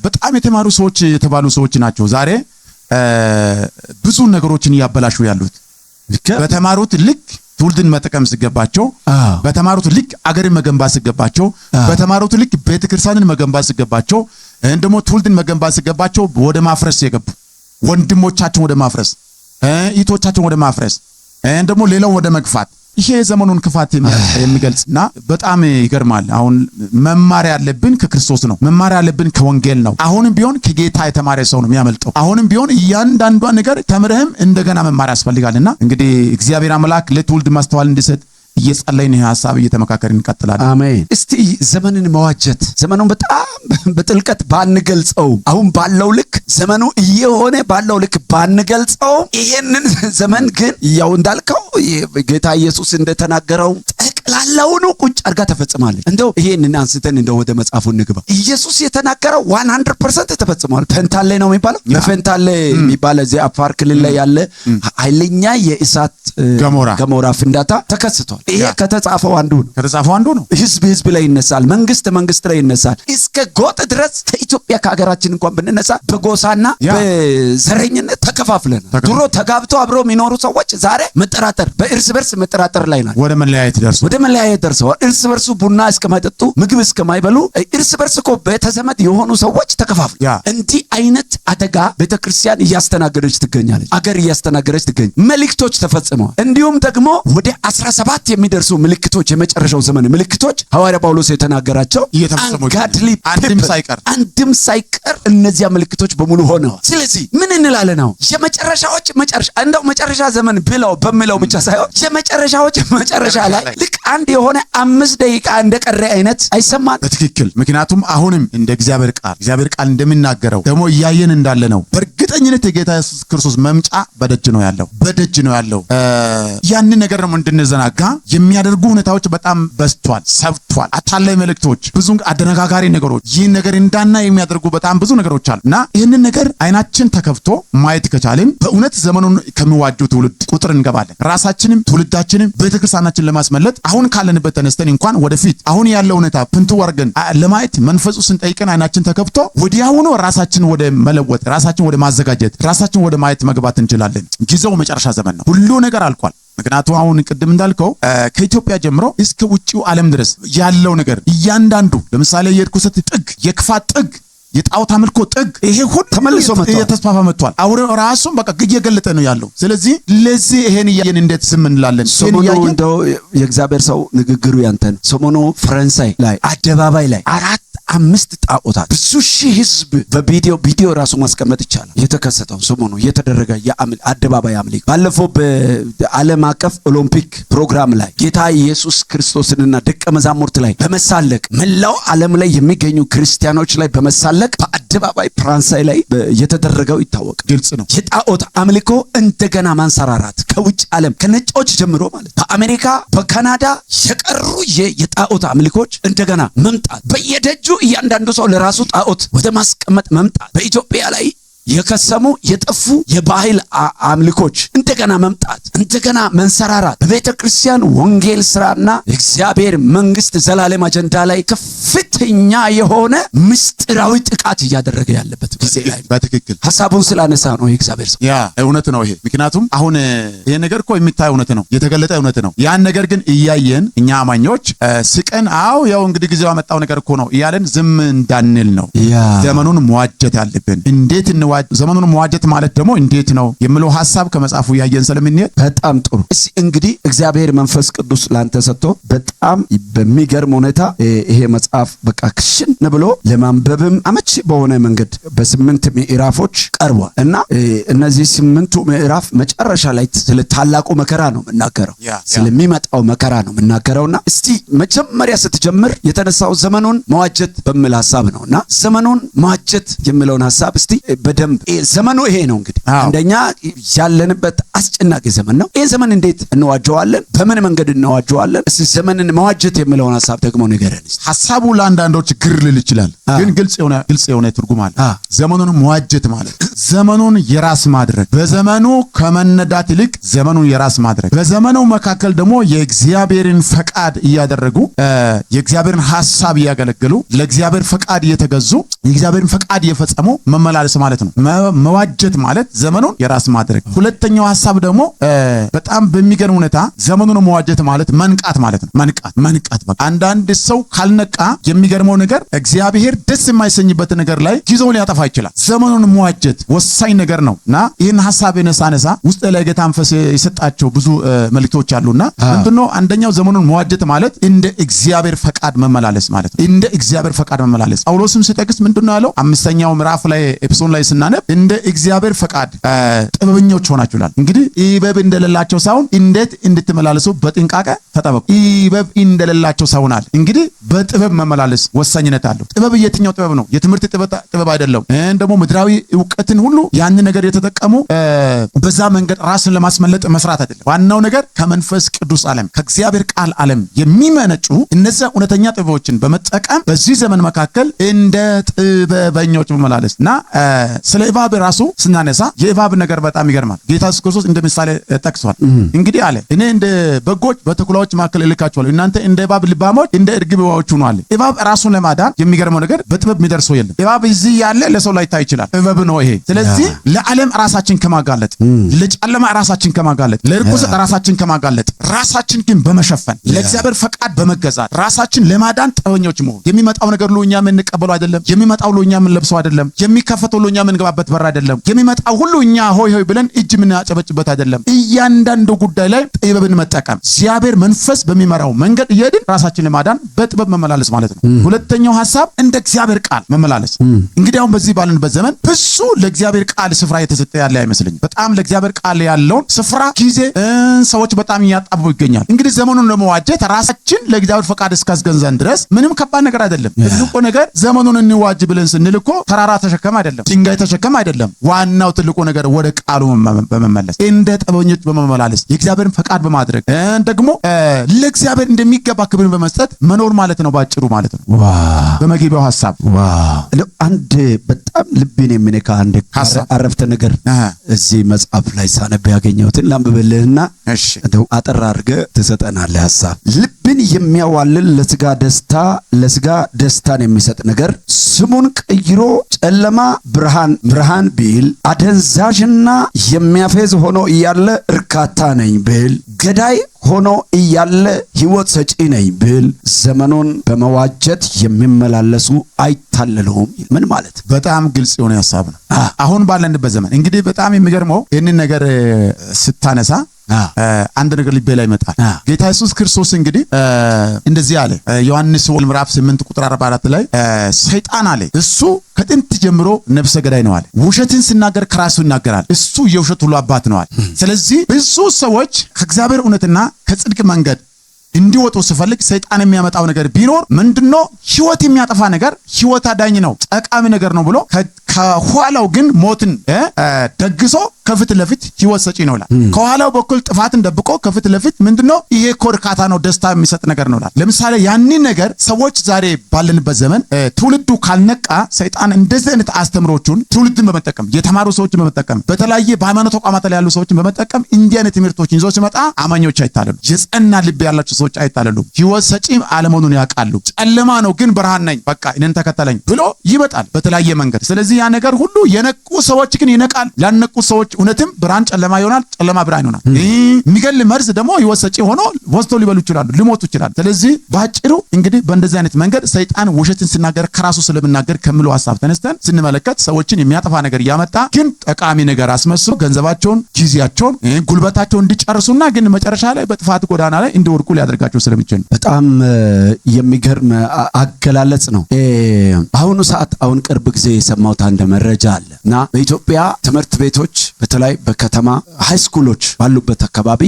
S3: በጣም የተማሩ ሰዎች የተባሉ ሰዎች ናቸው ዛሬ ብዙ ነገሮችን እያበላሹ ያሉት። በተማሩት ልክ ትውልድን መጠቀም ሲገባቸው፣ በተማሩት ልክ አገርን መገንባት ሲገባቸው፣ በተማሩት ልክ ቤተክርስቲያንን መገንባት ሲገባቸው፣ እንደሞ ትውልድን መገንባት ሲገባቸው ወደ ማፍረስ የገቡ ወንድሞቻቸውን ወደ ማፍረስ እህቶቻቸውን ወደ ማፍረስ እንደሞ ሌላው ወደ መግፋት ይሄ ዘመኑን ክፋት የሚገልጽና በጣም ይገርማል። አሁን መማር ያለብን ከክርስቶስ ነው። መማር ያለብን ከወንጌል ነው። አሁንም ቢሆን ከጌታ የተማረ ሰው ነው የሚያመልጠው። አሁንም ቢሆን እያንዳንዷ ነገር ተምረህም እንደገና መማር ያስፈልጋልና እንግዲህ እግዚአብሔር አምላክ ለትውልድ ማስተዋል እንዲሰጥ እየጸለይን ሐሳብ እየተመካከርን እንቀጥላለን።
S1: አሜን። እስቲ ዘመንን መዋጀት ዘመኑን በጣም በጥልቀት ባንገልጸው አሁን ባለው ልክ ዘመኑ እየሆነ ባለው ልክ ባንገልጸው ይሄንን ዘመን ግን ያው እንዳልከው ጌታ ኢየሱስ እንደተናገረው ጠቅላላውን ቁጭ አርጋ ተፈጽማለች። እንደው ይሄንን አንስተን እንደው ወደ መጽሐፉ እንግባ። ኢየሱስ የተናገረው 100% ተፈጽሟል። ፈንታሌ ነው የሚባለው። በፈንታሌ የሚባለው እዚህ አፋር ክልል ላይ ያለ ኃይለኛ የእሳት ገሞራ ፍንዳታ ተከስቷል። ይሄ ከተጻፈው አንዱ ነው። ህዝብ ላይ ይነሳል፣ መንግስት ላይ ይነሳል። እስከ ጎጥ ድረስ ከኢትዮጵያ ከሀገራችን እንኳን ብንነሳ በጎሳና በዘረኝነት ተከፋፍለን ድሮ ተጋብተው አብረው የሚኖሩ ሰዎች ዛሬ በእርስ በርስ መጠራጠር ላይ ናቸው።
S3: ወደ መለያየት ደርሰዋል።
S1: እርስ በርሱ ቡና እስከማይጠጡ ምግብ እስከማይበሉ እርስ በርስ እኮ ቤተዘመድ የሆኑ ሰዎች ተከፋፍሉ። እንዲህ አይነት አደጋ ቤተክርስቲያን እያስተናገደች ትገኛለች። አገር እያስተናገደች ትገኛለች። መልእክቶች ተፈጽመዋል። እንዲሁም ደግሞ ወደ 17 የሚደርሱ ምልክቶች የመጨረሻው ዘመን ምልክቶች ሐዋርያ ጳውሎስ የተናገራቸው አንድም ሳይቀር እነዚያ ምልክቶች በሙሉ ሆነዋል። ስለዚህ ምን እንላለን? ነው የመጨረሻዎች መጨረሻ እንደው መጨረሻ ዘመን ብለው በሚለው ብቻ ሳይሆን የመጨረሻዎች መጨረሻ ላይ ልክ አንድ የሆነ 5 ደቂቃ እንደቀረ አይነት አይሰማን?
S3: በትክክል። ምክንያቱም አሁንም እንደ እግዚአብሔር ቃል እንደሚናገረው ደግሞ እያየን እንዳለ ነው። በእርግጠኝነት የጌታ ኢየሱስ ክርስቶስ መምጫ በደጅ ነው ያለው። ያንን ነገር ነው እንድንዘናጋ የሚያደርጉ ሁኔታዎች በጣም በዝቷል፣ ሰብቷል። አታላይ መልእክቶች፣ ብዙ አደነጋጋሪ ነገሮች፣ ይህን ነገር እንዳና የሚያደርጉ በጣም ብዙ ነገሮች አሉ እና ይህንን ነገር አይናችን ተከፍቶ ማየት ከቻልን በእውነት ዘመኑን ከሚዋጁ ትውልድ ቁጥር እንገባለን። ራሳችንም ትውልዳችንም ቤተክርስቲያናችን ለማስመለጥ አሁን ካለንበት ተነስተን እንኳን ወደፊት አሁን ያለው ሁኔታ ፍንቱ ወርገን ለማየት መንፈሱ ስንጠይቀን አይናችን ተከፍቶ ወዲያውኑ ራሳችን ወደ መለወጥ፣ ራሳችን ወደ ማዘጋጀት፣ ራሳችን ወደ ማየት መግባት እንችላለን። ጊዜው መጨረሻ ዘመን ነው። ሁሉ ነገር አልቋል። ምክንያቱም አሁን ቅድም እንዳልከው ከኢትዮጵያ ጀምሮ እስከ ውጪው ዓለም ድረስ ያለው ነገር እያንዳንዱ ለምሳሌ የርኩሰት ጥግ፣ የክፋት ጥግ፣ የጣዖት አምልኮ ጥግ ይሄ ሁሉ ተመልሶ እየተስፋፋ መጥቷል። አውሬው ራሱን በቃ እየገለጠ ነው ያለው። ስለዚህ ለዚህ ይሄን እያየን እንዴት ዝም እንላለን?
S1: ሰሞኑ እንደው የእግዚአብሔር ሰው ንግግሩ ያንተን ሰሞኑ ፈረንሳይ ላይ አደባባይ ላይ 4-5 ጣዖታት ብዙ ሺህ ህዝብ በቪዲዮ ራሱ ማስቀመጥ ይቻላል። የተከሰተው ሰሞኑ የተደረገ አደባባይ አምልኮ ባለፈው በዓለም አቀፍ ኦሎምፒክ ፕሮግራም ላይ ጌታ ኢየሱስ ክርስቶስንና ደቀ መዛሙርት ላይ በመሳለቅ መላው ዓለም ላይ የሚገኙ ክርስቲያኖች ላይ በመሳለቅ በአደባባይ ፈረንሳይ ላይ የተደረገው ይታወቃል።
S3: ግልጽ ነው።
S1: የጣዖት አምልኮ እንደገና ማንሰራራት ከውጭ ዓለም ከነጮች ጀምሮ ማለት በአሜሪካ በካናዳ የቀሩ የጣዖት አምልኮች እንደገና መምጣት በየደጁ እያንዳንዱ ሰው ለራሱ ጣዖት ወደ ማስቀመጥ መምጣት በኢትዮጵያ ላይ የከሰሙ የጠፉ የባህል አምልኮች እንደገና መምጣት እንደገና መንሰራራት በቤተ ክርስቲያን ወንጌል ስራና የእግዚአብሔር መንግስት ዘላለም አጀንዳ ላይ ከፍተኛ የሆነ ምስጢራዊ ጥቃት እያደረገ ያለበት ጊዜ ላይ
S3: በትክክል
S1: ሐሳቡን ስላነሳ ነው የእግዚአብሔር ሰው።
S3: ያ እውነት ነው ይሄ። ምክንያቱም አሁን ይሄ ነገር እኮ የሚታይ እውነት ነው፣ የተገለጠ እውነት ነው። ያን ነገር ግን እያየን እኛ አማኞች ስቀን ያው እንግዲህ ጊዜው ያመጣው ነገር እኮ ነው እያለን ዝም እንዳንል ነው ዘመኑን መዋጀት ያለብን። እንዴት ዘመኑን መዋጀት ማለት ደግሞ እንዴት ነው የሚለው ሐሳብ ከመጽሐፉ ያየን ስለምንሄድ
S1: በጣም ጥሩ። እስቲ እንግዲህ እግዚአብሔር መንፈስ ቅዱስ ላንተ ሰጥቶ በጣም በሚገርም ሁኔታ ይሄ መጽሐፍ በቃ ክሽን ብሎ ለማንበብም አመቺ በሆነ መንገድ በ8 ምዕራፎች ቀርቧል እና እነዚህ 8ቱ ምዕራፍ መጨረሻ ላይ ስለ ታላቁ መከራ ነው የምናገረው፣ ስለሚመጣው መከራ ነው የምናገረውና እስቲ መጀመሪያ ስትጀምር የተነሳው ዘመኑን መዋጀት በሚል ሐሳብ ነውና ዘመኑን መዋጀት የሚለውን ሐሳብ እስቲ በደንብ ዘመኑ ይሄ ነው እንግዲህ አንደኛ ያለንበት አስጨናቂ ዘመን ነው። ይሄ ዘመን እንዴት እንዋጀዋለን? በምን መንገድ እንዋጀዋለን? እስቲ ዘመንን መዋጀት የሚለውን ሐሳብ ደግሞ ንገረን።
S3: ሐሳቡ ለአንዳንዶች ግር ልል ይችላል፣ ግን ግልጽ የሆነ ትርጉም አለ። ዘመኑን መዋጀት ማለት ዘመኑን የራስ ማድረግ፣ በዘመኑ ከመነዳት ይልቅ ዘመኑን የራስ ማድረግ፣ በዘመኑ መካከል ደግሞ የእግዚአብሔርን ፈቃድ እያደረጉ የእግዚአብሔርን ሐሳብ እያገለገሉ ለእግዚአብሔር ፈቃድ እየተገዙ የእግዚአብሔርን ፈቃድ እየፈጸሙ መመላለስ ማለት ነው። መዋጀት ማለት ዘመኑን የራስ ማድረግ። ሁለተኛው ሐሳብ ደግሞ በጣም በሚገርም ሁኔታ ዘመኑን መዋጀት ማለት መንቃት ማለት ነው። መንቃት በቃ አንዳንድ ሰው ካልነቃ የሚገርመው ነገር እግዚአብሔር ደስ የማይሰኝበት ነገር ላይ ጊዜውን ሊያጠፋ ይችላል። ዘመኑን መዋጀት ወሳኝ ነገር ነውና ይህን ሐሳብ የነሳነሳ ውስጥ ላይ ጌታ መንፈስ የሰጣቸው ብዙ መልእክቶች አሉና ምንድነው? አንደኛው ዘመኑን መዋጀት ማለት እንደ እግዚአብሔር ፈቃድ መመላለስ ማለት ነው። እንደ እግዚአብሔር ፈቃድ መመላለስ ጳውሎስም ሲጠቅስ ምንድነው ያለው? 5ኛው ምዕራፍ ላይ ኤፌሶን ላይ ስናነብ እንደ እግዚአብሔር ፈቃድ ጥበበኞች ሆናችሁ ይላል። እንግዲህ ጥበብ እንደሌላቸው ሳይሆን እንዴት እንድትመላለሱ በጥንቃቄ ተጠበቁ። ጥበብ እንደሌላቸው ሳይሆናል። እንግዲህ በጥበብ መመላለስ ወሳኝነት አለው። ጥበብ የትኛው ጥበብ ነው? የትምህርት ጥበብ አይደለም። ደግሞ ምድራዊ ዕውቀትን ሁሉ ያን ነገር የተጠቀሙ በዛ መንገድ ራስን ለማስመለጥ መስራት አይደለም። ዋናው ነገር ከመንፈስ ቅዱስ ዓለም ከእግዚአብሔር ቃል ዓለም የሚመነጩ እነዚያ እውነተኛ ጥበቦችን በመጠቀም በዚህ ዘመን መካከል እንደ ጥበበኞች መመላለስ እና ስለ እባብ ራሱ ስናነሳ የእባብ ነገር በጣም ይገርማል። ጌታ ኢየሱስ ክርስቶስ እንደ ምሳሌ ጠቅሷል። እንግዲህ አለ እኔ እንደ በጎች በተኩላዎች መካከል እልካችኋለሁ፣ እናንተ እንደ እባብ ልባሞች እንደ እርግብ ዋዎች ሁኑ አለ። እባብ ራሱን ለማዳን የሚገርመው ነገር በጥበብ የሚደርሰው የለም። እባብ እዚህ ያለ ለሰው ላይ ታይ ይችላል። ጥበብ ነው ይሄ። ስለዚህ ለዓለም ራሳችን ከማጋለጥ፣ ለጨለማ ራሳችን ከማጋለጥ፣ ለርኩሰት ራሳችን ከማጋለጥ፣ ራሳችን ግን በመሸፈን ለእግዚአብሔር ፈቃድ በመገዛት ራሳችን ለማዳን ጥበበኞች መሆን። የሚመጣው ነገር ሁሉ እኛ የምንቀበለው አይደለም። የሚመጣው ሁሉ እኛ የምንለብሰው አይደለም። የሚከፈተው ሁሉ እኛ የምንገባበት በር አይደለም። የሚመጣው ሁሉ እኛ ሆይ ሆይ ብለን እጅ የምናጨበጭበት አይደለም። እያንዳንዱ ጉዳይ ላይ ጥበብን መጠቀም እግዚአብሔር መንፈስ በሚመራው መንገድ እየሄድን ራሳችን ለማዳን በጥበብ መመላለስ ማለት ነው። ሁለተኛው ሐሳብ እንደ እግዚአብሔር ቃል መመላለስ። እንግዲህ አሁን በዚህ ባለንበት ዘመን ብዙ ለእግዚአብሔር ቃል ስፍራ የተሰጠ ያለ አይመስልኝም። በጣም ለእግዚአብሔር ቃል ያለውን ስፍራ ጊዜ ሰዎች በጣም እያጣቡ ይገኛል። እንግዲህ ዘመኑን ለመዋጀት ራሳችን ለእግዚአብሔር ፈቃድ እስካስገዛን ድረስ ምንም ከባድ ነገር አይደለም። ትልቁ ነገር ዘመኑን እንዋጅ ብለን ስንል እኮ ተራራ ተሸከም አይደለም፣ ድንጋይ ተሸከም አይደለም። ዋናው ትልቁ ነገር ወደ ቃሉ በመመለስ እንደ ጥበበኞች በመመላለስ የእግዚአብሔርን ፈቃድ በማድረግ ደግሞ ለእግዚአብሔር እንደሚገባ ክብርን በመስጠት መኖር ማለት ነው ባጭሩ ማለት ነው። በመግቢያው ሐሳብ
S1: አንድ በጣም ልቤን የሚነካ አንድ አረፍተ ነገር እዚህ መጽሐፍ ላይ ሳነብ ያገኘሁትን ላንብብልህና እንደው አጠር አድርገህ ትሰጠናለህ ሐሳብ። ልብን የሚያዋልል ለስጋ ደስታን የሚሰጥ ነገር ስሙን ቀይሮ ጨለማ ብርሃን ቢል፣ አደንዛዥና የሚያፌዝ ሆኖ እያለ እርካታ ነኝ ብል፣ ገዳይ ሆኖ እያለ ሕይወት ሰጪ ነኝ ብል፣ ዘመኑን በመዋጀት የሚመላለሱ አይታለሉም። ምን ማለት?
S3: በጣም ግልጽ የሆነ ሐሳብ ነው። አሁን ባለንበት ዘመን እንግዲህ በጣም የሚገርመው ይህንን ነገር ስታነሳ አንድ ነገር ልቤ ላይ ይመጣል። ጌታ ኢየሱስ ክርስቶስ እንግዲህ እንደዚህ አለ። ዮሐንስ ምዕራፍ 8 ቁጥር 44 ላይ ሰይጣን አለ እሱ ከጥንት ጀምሮ ነፍሰ ገዳይ ነው አለ። ውሸትን ሲናገር ከራሱ ይናገራል፣ እሱ የውሸት ሁሉ አባት ነው አለ። ስለዚህ ብዙ ሰዎች ከእግዚአብሔር እውነትና ከጽድቅ መንገድ እንዲወጡ ሲፈልግ ሰይጣን የሚያመጣው ነገር ቢኖር ምንድነው? ሕይወት የሚያጠፋ ነገር፣ ሕይወት አዳኝ ነው፣ ጠቃሚ ነገር ነው ብሎ ከኋላው ግን ሞትን ደግሶ ከፊት ለፊት ሕይወት ሰጪ ነው ይላል። ከኋላው በኩል ጥፋትን ደብቆ ከፊት ለፊት ምንድነው? ይሄ እርካታ ነው፣ ደስታ የሚሰጥ ነገር ነው ይላል። ለምሳሌ ያንን ነገር ሰዎች ዛሬ ባለንበት ዘመን ትውልዱ ካልነቃ ሰይጣን እንደዚህ አይነት አስተምሮቹን ትውልድን በመጠቀም የተማሩ ሰዎችን በመጠቀም በተለያየ በሃይማኖት ተቋማት ላይ ያሉ ሰዎችን በመጠቀም እንዲህ አይነት ትምህርቶችን ይዞ ሲመጣ አማኞች አይታለሉ። የጸና ልብ ያላቸው ሰዎች አይታለሉም። ሕይወት ሰጪም አለመሆኑን ያውቃሉ። ጨለማ ነው ግን ብርሃን ነኝ፣ በቃ እኔን ተከተለኝ ብሎ ይመጣል በተለያየ መንገድ። ስለዚህ ያ ነገር ሁሉ የነቁ ሰዎች ግን ይነቃል፣ ያልነቁ ሰዎች እውነትም ብርሃን ጨለማ ይሆናል፣ ጨለማ ብርሃን ይሆናል። የሚገል መርዝ ደግሞ ሕይወት ሰጪ ሆኖ ወስዶ ሊበሉ ይችላሉ፣ ሊሞቱ ይችላሉ። ስለዚህ ባጭሩ እንግዲህ በእንደዚህ አይነት መንገድ ሰይጣን ውሸትን ሲናገር ከራሱ ስለምናገር ከምለው ሐሳብ ተነስተን ስንመለከት ሰዎችን የሚያጠፋ ነገር እያመጣ ግን ጠቃሚ ነገር አስመስሎ ገንዘባቸውን፣ ጊዜያቸውን፣ ጉልበታቸውን እንዲጨርሱና ግን መጨረሻ ላይ በጥፋት ጎዳና ላይ እንዲወድቁ ሊያደርጋቸው ስለሚችል
S1: በጣም የሚገርም አገላለጽ ነው። በአሁኑ ሰዓት አሁን ቅርብ ጊዜ የሰማሁት አንድ መረጃ አለ እና በኢትዮጵያ ትምህርት ቤቶች በተለይ በከተማ ሃይስኩሎች ባሉበት አካባቢ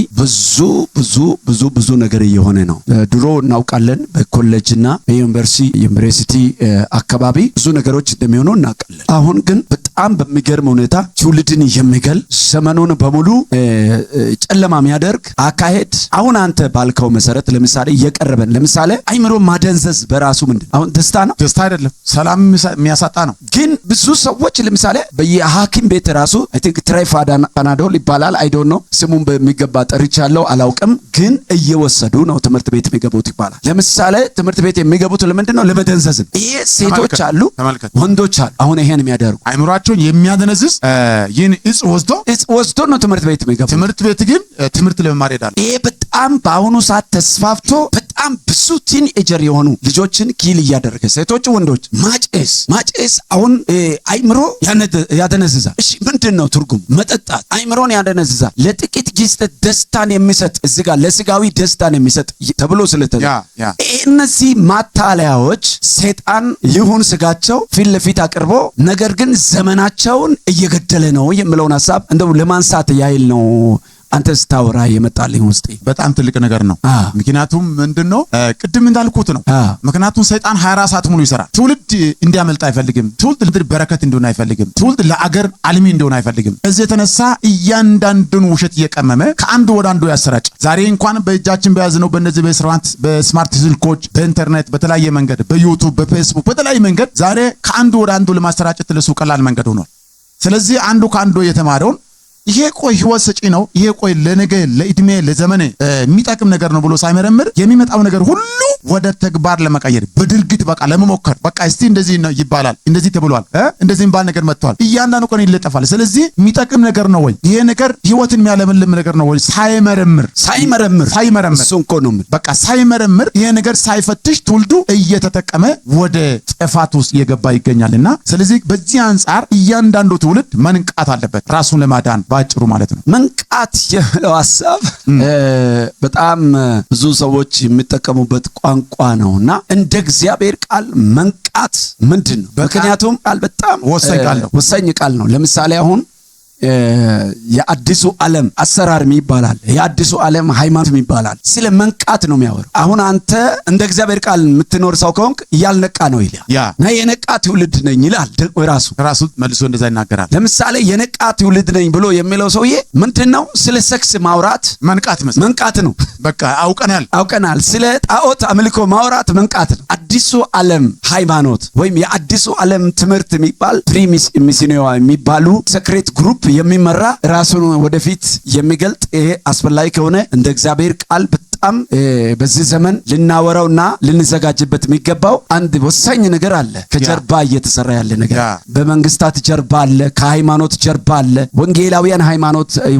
S1: ብዙ ነገር እየሆነ ነው። ድሮ እናውቃለን በኮሌጅና በዩኒቨርሲቲ አካባቢ ብዙ ነገሮች እንደሚሆኑ እናውቃለን። አሁን ግን በጣም በሚገርም ሁኔታ ትውልድን የሚገል ዘመኑን በሙሉ ጨለማ የሚያደርግ አካሄድ አሁን አንተ ባልከው መሰረት ለምሳሌ እየቀረበን ለምሳሌ አይምሮ ማደንዘዝ በራሱ ምንድን አሁን ደስታ ነው?
S3: ደስታ አይደለም፣ ሰላም የሚያሳጣ ነው።
S1: ግን ብዙ ሰዎች ለምሳሌ በየሐኪም ቤት ራሱ አይ ቲንክ ትራይፋናዶል ይባላል፣ አይ ዶንት ኖ ስሙን በሚገባ ጠርቻለሁ አላውቅም፣ ግን እየወሰዱ ነው ትምህርት ቤት የሚገቡት ይባላል። ለምሳሌ ትምህርት ቤት የሚገቡት ለምንድን ነው? ለመደንዘዝ። ይሄ ሴቶች አሉ፣ ወንዶች አሉ አሁን ይሄን የሚያደርጉ
S3: አይምሯቸውን የሚያደነዝዝ ይህን እጽ ወስዶ ነው ትምህርት ቤት የሚገቡ። ትምህርት ቤት ግን ትምህርት ለመማር ሄዳሉ።
S1: ይሄ በጣም በአሁኑ ሰዓት ተስፋፍቶ በጣም ብዙ ቲንኤጀር የሆኑ ልጆችን ኪል እያደረገ ሴቶች፣ ወንዶች ማጨስ አሁን አይምሮ ያደነዝዛል። እሺ ምንድን ነው ትርጉም? መጠጣት አይምሮን ያደነዝዛል። ለጥቂት ጊዜ ደስታን የሚሰጥ እዚህ ጋር ለስጋዊ ደስታን የሚሰጥ ተብሎ ስለተዘ እነዚህ ማታለያዎች ሰይጣን ይሁን ስጋቸው ፊት ለፊት አቅርቦ ነገር ግን ዘመናቸውን እየገደለ ነው የሚለውን ሐሳብ እንደው ለማንሳት ያይል ነው። አንተ ስታወራ የመጣልኝ ውስጤ
S3: በጣም ትልቅ ነገር ነው። ምክንያቱም ምንድነው ቅድም እንዳልኩት ነው። ምክንያቱም ሰይጣን 24 ሰዓት ሙሉ ይሰራል። ትውልድ እንዲያመልጥ አይፈልግም። ትውልድ በረከት እንዲሆን አይፈልግም። ትውልድ ለአገር አልሚ እንዲሆን አይፈልግም። እዚህ የተነሳ እያንዳንዱን ውሸት እየቀመመ ከአንዱ ወደ አንዱ ያሰራጭ። ዛሬ እንኳን በእጃችን በያዝነው በእነዚህ በስማርት ስልኮች፣ በኢንተርኔት፣ በተለያየ መንገድ፣ በዩቲዩብ፣ በፌስቡክ፣ በተለያየ መንገድ ዛሬ ከአንዱ ወደ አንዱ ለማሰራጨት ለሱ ቀላል መንገድ ሆኗል። ስለዚህ አንዱ ከአንዱ የተማረውን ይሄ ቆይ ሕይወት ሰጪ ነው፣ ይሄ ቆይ ለነገ ለእድሜ ለዘመኔ የሚጠቅም ነገር ነው ብሎ ሳይመረምር የሚመጣው ነገር ሁሉ ወደ ተግባር ለመቀየር በድርጊት በቃ ለመሞከር በቃ እስቲ እንደዚህ ነው ይባላል፣ እንደዚህ ተብሏል፣ እንደዚህ የሚባል ነገር መጥቷል፣ እያንዳንዱ ቀን ይለጠፋል። ስለዚህ የሚጠቅም ነገር ነው ወይ ይሄ ነገር ሕይወትን የሚያለመልም ነገር ነው ወይ ሳይመረምር
S1: እሱ እኮ ነው
S3: በቃ ሳይመረምር ይሄ ነገር ሳይፈትሽ ትውልዱ እየተጠቀመ ወደ ጥፋት ውስጥ እየገባ ይገኛልና ስለዚህ በዚህ አንጻር እያንዳንዱ ትውልድ መንቃት አለበት ራሱን ለማዳን ባጭሩ ማለት ነው።
S1: መንቃት የሚለው ሐሳብ በጣም ብዙ ሰዎች የሚጠቀሙበት ቋንቋ ነውና እንደ እግዚአብሔር ቃል መንቃት ምንድን ነው? ምክንያቱም ቃል በጣም ወሳኝ ቃል ነው። ለምሳሌ አሁን የአዲሱ ዓለም አሰራር ይባላል፣ የአዲሱ ዓለም ሃይማኖት ይባላል። ስለ መንቃት ነው የሚያወራው። አሁን አንተ እንደ እግዚአብሔር ቃል የምትኖር ሰው ከሆንክ ያልነቃ ነው ይላል።
S3: እና
S1: የነቃ ትውልድ ነኝ ይላል ራሱ
S3: መልሶ እንደዛ ይናገራል።
S1: ለምሳሌ የነቃ ትውልድ ነኝ ብሎ የሚለው ሰውዬ ምንድነው? ስለ ሴክስ ማውራት መንቃት ነው።
S3: በቃ
S1: አውቀናል። ስለ ጣዖት አምልኮ ማውራት መንቃት ነው። አዲሱ ዓለም ሃይማኖት ወይም የአዲሱ ዓለም ትምህርት የሚባል ፕሪሚሲኒዋ የሚባሉ ሴክሬት ግሩፕ የሚመራ ራሱን ወደፊት የሚገልጥ ይሄ አስፈላጊ ከሆነ እንደ እግዚአብሔር ቃል በጣም በዚህ ዘመን ልናወራውና ልንዘጋጅበት የሚገባው አንድ ወሳኝ ነገር አለ። ከጀርባ እየተሰራ ያለ ነገር በመንግስታት ጀርባ አለ፣ ከሃይማኖት ጀርባ አለ።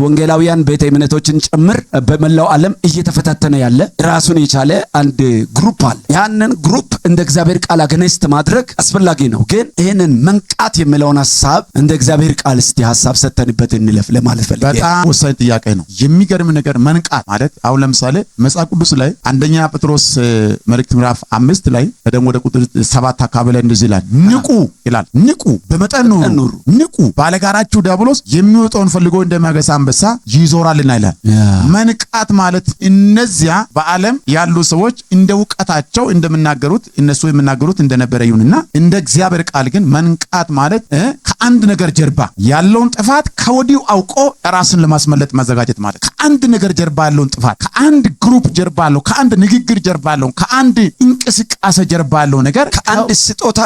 S1: ወንጌላውያን ቤተ እምነቶችን ጭምር በመላው ዓለም እየተፈታተነ ያለ ራሱን የቻለ አንድ ግሩፕ አለ። ያንን ግሩፕ እንደ እግዚአብሔር ቃል አገነስት ማድረግ አስፈላጊ ነው። ግን ይህንን መንቃት የሚለውን ሐሳብ እንደ እግዚአብሔር ቃል እስቲ ሐሳብ ሰተንበት እንለፍ ለማለት ፈልጌ።
S3: በጣም ወሳኝ ጥያቄ ነው። የሚገርም ነገር መንቃት ማለት አሁን ለምሳሌ መጽሐፍ ቅዱስ ላይ አንደኛ ጴጥሮስ መልእክት ምዕራፍ 5 ላይ ደግሞ ወደ ቁጥር 7 አካባቢ ላይ እንደዚህ ይላል፣ ንቁ በመጠን ኑሩ፣ ንቁ ባለጋራችሁ ዲያብሎስ የሚወጣውን ፈልጎ እንደሚያገሳ አንበሳ ይዞራልና ይላል። መንቃት ማለት እነዚያ በዓለም ያሉ ሰዎች እንደ ዕውቀታቸው እንደምናገሩት እነሱ የሚናገሩት እንደነበረ ይሁንና እንደ እግዚአብሔር ቃል ግን መንቃት ማለት ከአንድ ነገር ጀርባ ያለውን ጥፋት ከወዲሁ አውቆ ራስን ለማስመለጥ ማዘጋጀት ማለት። ከአንድ ነገር ጀርባ ያለውን ጥፋት፣ ከአንድ ግሩፕ ጀርባ ያለው፣ ከአንድ ንግግር ጀርባ ያለው፣ ከአንድ እንቅስቃሴ ጀርባ ያለው ነገር፣
S1: ከአንድ ስጦታ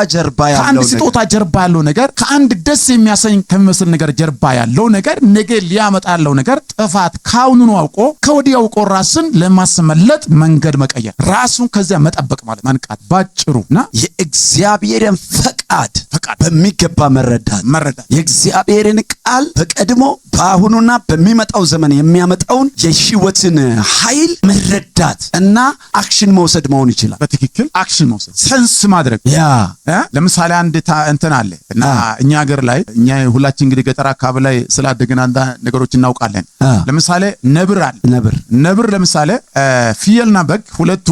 S1: ጀርባ
S3: ያለው ነገር፣ ከአንድ ደስ የሚያሰኝ ከሚመስል ነገር ጀርባ ያለው ነገር ነገ ሊያመጣ ያለው ነገር
S2: ጥፋት ካሁኑ አውቆ ከወዲያው አውቆ ራስን ለማስመለጥ መንገድ መቀየር፣ ራሱን ከዚያ መጠበቅ ማለት መንቃት ባጭሩና
S1: የእግዚአብሔርን ፈቃድ በሚገባ መረዳት የእግዚአብሔርን ቃል በቀድሞ በአሁኑና በሚመጣው ዘመን የሚያመጣውን የህይወትን ኃይል መረዳት እና አክሽን መውሰድ መሆን ይችላል።
S2: በትክክል አክሽን መውሰድ ሰንስ ማድረግ ለምሳሌ አንድ እንትን አለ እና እኛ ሀገር ላይ እኛ ሁላችን እንግዲህ ገጠር አካባቢ ላይ ስላደግን አንዳ ነገሮች እናውቃለን። ለምሳሌ ነብር አለ። ነብር ለምሳሌ ፍየልና በግ ሁለቱ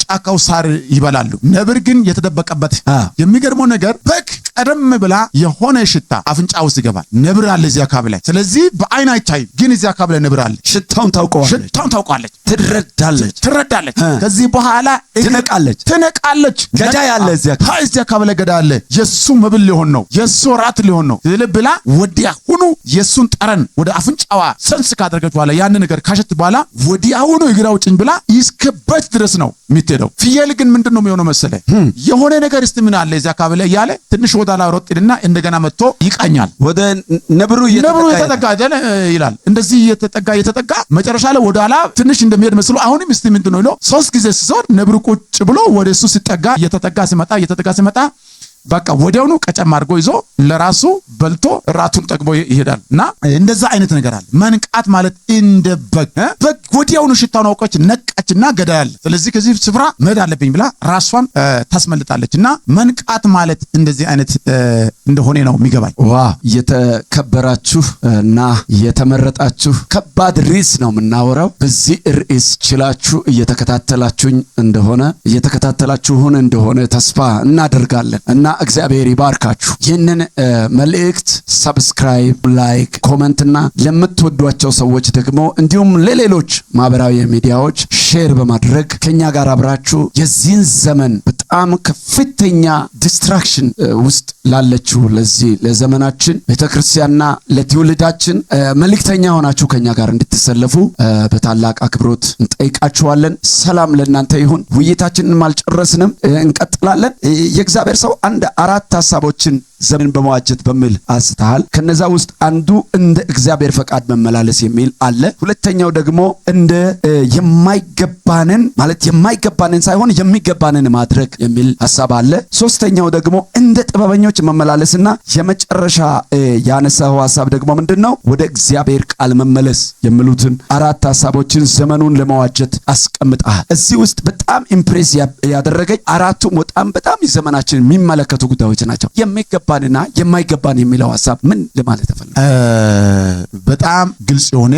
S2: ጫካው ሳር ይበላሉ። ነብር ግን የተደበቀበት የሚገርመው ነገር በግ ቀደም ብላ የሆነ ሽታ አፍንጫ ውስጥ ይገባል። ነብር አለ እዚህ አካባቢ ላይ። ስለዚህ በአይን አይታይም፣ ግን እዚህ አካባቢ ላይ ነብር አለ።
S1: ሽታውን ታውቀዋለች፣
S2: ትረዳለች። ከዚህ በኋላ ትነቃለች።
S1: ገዳይ አለ እዚህ
S2: አካባቢ ላይ ገዳይ አለ፣ የሱ መብል ሊሆን ነው፣ የሱ ራት ሊሆን ነው ብላ ወዲያውኑ የሱን ጠረን ወደ አፍንጫዋ ሰንስ ካደረገች በኋላ ያን ነገር ካሸት በኋላ ወዲያውኑ እግራው ጭኝ ብላ እስከበት ድረስ ነው የምትሄደው። ፍየል ግን ምንድነው የሚሆነው መሰለ? የሆነ ነገር እስቲ ምን አለ እዚህ አካባቢ ላይ ያለ ትንሽ ወደ ኋላ ሮጥልና እንደገና መጥቶ ይቃኛል።
S1: ወደ ነብሩ
S2: እየተጠጋ ይላል። እንደዚህ እየተጠጋ መጨረሻ ላይ ወደ ኋላ ትንሽ እንደሚሄድ መስሎ አሁንም እስቲ ምንድነው ይለው 3 ጊዜ ሲዞር ነብሩ ቁጭ ብሎ ወደ እሱ ሲጠጋ እየተጠጋ ሲመጣ በቃ ወዲያውኑ ቀጨም አድርጎ ይዞ ለራሱ በልቶ ራቱን ጠግቦ ይሄዳል። እና እንደዛ አይነት ነገር አለ። መንቃት ማለት እንደ በግ ወዲያውኑ ሽታውን አውቀች ነቃችና ገዳይ አለ፣ ስለዚህ ከዚህ ስፍራ መሄድ አለብኝ ብላ ራሷን ታስመልጣለች። እና መንቃት ማለት እንደዚህ አይነት እንደሆነ ነው የሚገባኝ። የተከበራችሁ እና የተመረጣችሁ ከባድ ርዕስ ነው የምናወራው። በዚህ ርዕስ ችላችሁ እየተከታተላችሁኝ እንደሆነ ተስፋ እናደርጋለን እና እግዚአብሔር ይባርካችሁ። ይህንን መልእክት ሰብስክራይብ፣ ላይክ፣ ኮሜንትና ለምትወዷቸው ሰዎች ደግሞ እንዲሁም ለሌሎች ማህበራዊ ሚዲያዎች ሼር በማድረግ ከኛ ጋር አብራችሁ የዚህን ዘመን በጣም ከፍተኛ ዲስትራክሽን ውስጥ ላለችው ለዚህ ለዘመናችን ቤተክርስቲያንና ለትውልዳችን መልእክተኛ ሆናችሁ ከኛ ጋር እንድትሰለፉ በታላቅ አክብሮት እንጠይቃችኋለን። ሰላም ለእናንተ ይሁን። ውይይታችንን አልጨረስንም፣ እንቀጥላለን። የእግዚአብሔር ሰው አንድ 4 ሐሳቦችን ዘመን በመዋጀት በሚል አንስተሃል። ከነዛ ውስጥ አንዱ እንደ እግዚአብሔር ፈቃድ መመላለስ የሚል አለ። ሁለተኛው ደግሞ እንደ የማይገባንን ሳይሆን የሚገባንን ማድረግ የሚል ሐሳብ አለ። ሶስተኛው ደግሞ እንደ ጥበበኞች መመላለስና የመጨረሻ ያነሳው ሐሳብ ደግሞ ምንድነው? ወደ እግዚአብሔር ቃል መመለስ የሚሉትን 4 ሐሳቦችን ዘመኑን ለመዋጀት አስቀምጠሃል። እዚህ ውስጥ በጣም ኢምፕሬስ ያደረገኝ 4ቱም በጣም የዘመናችን የሚመለከቱ ጉዳዮች ናቸው። የሚገባንና የማይገባን የሚለው ሐሳብ ምን ለማለት ተፈልጎ
S3: በጣም ግልጽ የሆነ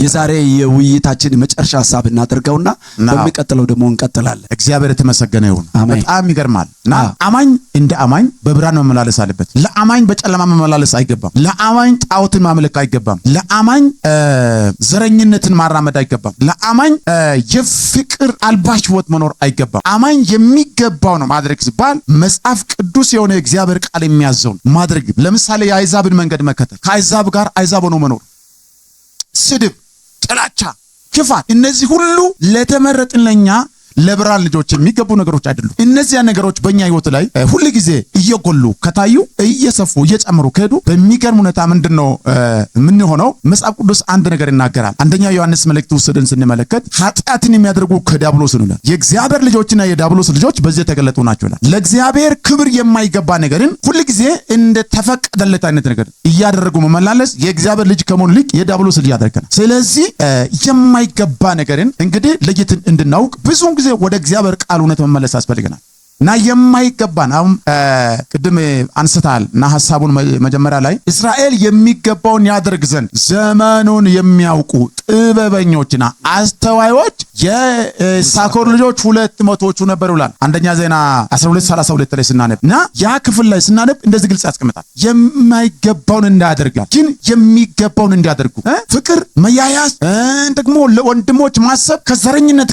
S1: የዛሬ የውይይታችን መጨረሻ ሐሳብ እናደርገውና በሚቀጥለው ደግሞ እንቀጥላለን።
S3: እግዚአብሔር የተመሰገነ ይሁን። በጣም ይገርማል። እና አማኝ እንደ አማኝ በብርሃን መመላለስ አለበት። ለአማኝ በጨለማ መመላለስ አይገባም። ለአማኝ ጣዖትን ማምለክ አይገባም። ለአማኝ ዘረኝነትን ማራመድ አይገባም። ለአማኝ የፍቅር አልባሽ ሕይወት መኖር አይገባም። አማኝ የሚገባው ነው ማድረግ ሲባል መጽሐፍ ቅዱስ የሆነ እግዚአብሔር ቃል የሚያዘውን ማድረግ። ለምሳሌ የአይዛብን መንገድ መከተል፣ ከአይዛብ ጋር አይዛብ ሆኖ መኖር፣ ስድብ፣ ጥላቻ፣ ክፋት፣ እነዚህ ሁሉ ለተመረጥን ለኛ ለብርሃን ልጆች የሚገቡ ነገሮች አይደሉም። እነዚያ ነገሮች በእኛ ህይወት ላይ ሁሉ ጊዜ እየጎሉ ከታዩ እየሰፉ እየጨመሩ ከሄዱ በሚገርም ሁኔታ ምንድነው ምን ሆነው? መጽሐፍ ቅዱስ አንድ ነገር ይናገራል። አንደኛ ዮሐንስ መልእክት ወስደን ስንመለከት ኃጢአትን የሚያደርጉ ከዲያብሎስ ነው ይላል። የእግዚአብሔር ልጆችና የዲያብሎስ ልጆች በዚህ የተገለጡ ናቸው ይላል። ለእግዚአብሔር ክብር የማይገባ ነገርን ሁሉ ጊዜ እንደ ተፈቀደለት አይነት ነገር እያደረጉ መመላለስ የእግዚአብሔር ልጅ ከመሆን ልክ የዲያብሎስ ልጅ ያደርገናል። ስለዚህ የማይገባ ነገርን እንግዲህ ለይተን እንድናውቅ ብዙ ጊዜ ወደ እግዚአብሔር ቃል እውነት መመለስ ያስፈልገናል። እና የማይገባን አሁን ቅድም አንስታል እና ሐሳቡን መጀመሪያ ላይ እስራኤል የሚገባውን ያደርግ ዘንድ ዘመኑን የሚያውቁ ጥበበኞችና አስተዋዮች የሳኮር ልጆች 200ዎቹ ነበሩ ይላል። አንደኛ ዜና 12:32 ላይ ስናነብ እና ያ ክፍል ላይ ስናነብ እንደዚህ ግልጽ ያስቀምጣል። የማይገባውን እንዳያደርጋል ግን የሚገባውን እንዲያደርጉ ፍቅር፣ መያያዝ፣ ደግሞ ለወንድሞች ማሰብ፣ ከዘረኝነት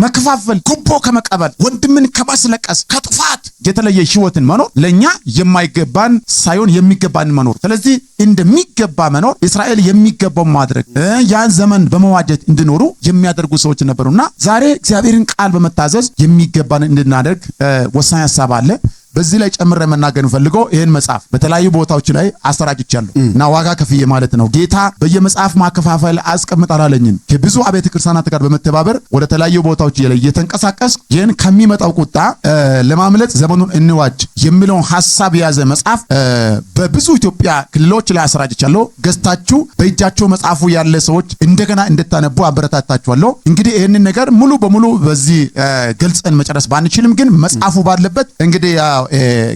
S3: መከፋፈል፣ ጉቦ ከመቀበል፣ ወንድምን ከማስለቀስ፣ ከጥፋት የተለየ ህይወትን መኖር ለኛ የማይገባን ሳይሆን የሚገባን መኖር። ስለዚህ እንደሚገባ መኖር እስራኤል የሚገባው ማድረግ ያን ዘመን በመዋጀት እንዲኖሩ የሚያደርጉ ሰዎች ነበሩና ዛሬ እግዚአብሔርን ቃል በመታዘዝ የሚገባን እንድናደርግ ወሳኝ ሐሳብ አለ። በዚህ ላይ ጨምሬ መናገር ፈልጎ ይህን መጽሐፍ በተለያዩ ቦታዎች ላይ አሰራጭቻለሁ እና ዋጋ ከፍዬ ማለት ነው። ጌታ በየመጽሐፍ ማከፋፈል አስቀምጥ አላለኝም። ከብዙ አብያተ ክርስቲያናት ጋር በመተባበር ወደ ተለያዩ ቦታዎች ላይ እየተንቀሳቀስኩ ይህን ከሚመጣው ቁጣ ለማምለጥ ዘመኑን እንዋጅ የሚለውን ሐሳብ የያዘ መጽሐፍ በብዙ ኢትዮጵያ ክልሎች ላይ አሰራጭቻለሁ። ገዝታችሁ በእጃችሁ መጽሐፉ ያለ ሰዎች እንደገና እንድታነቡ አበረታታችኋለሁ። እንግዲህ ይህንን ነገር ሙሉ በሙሉ በዚህ ገልጸን መጨረስ ባንችልም ግን መጽሐፉ ባለበት እንግዲህ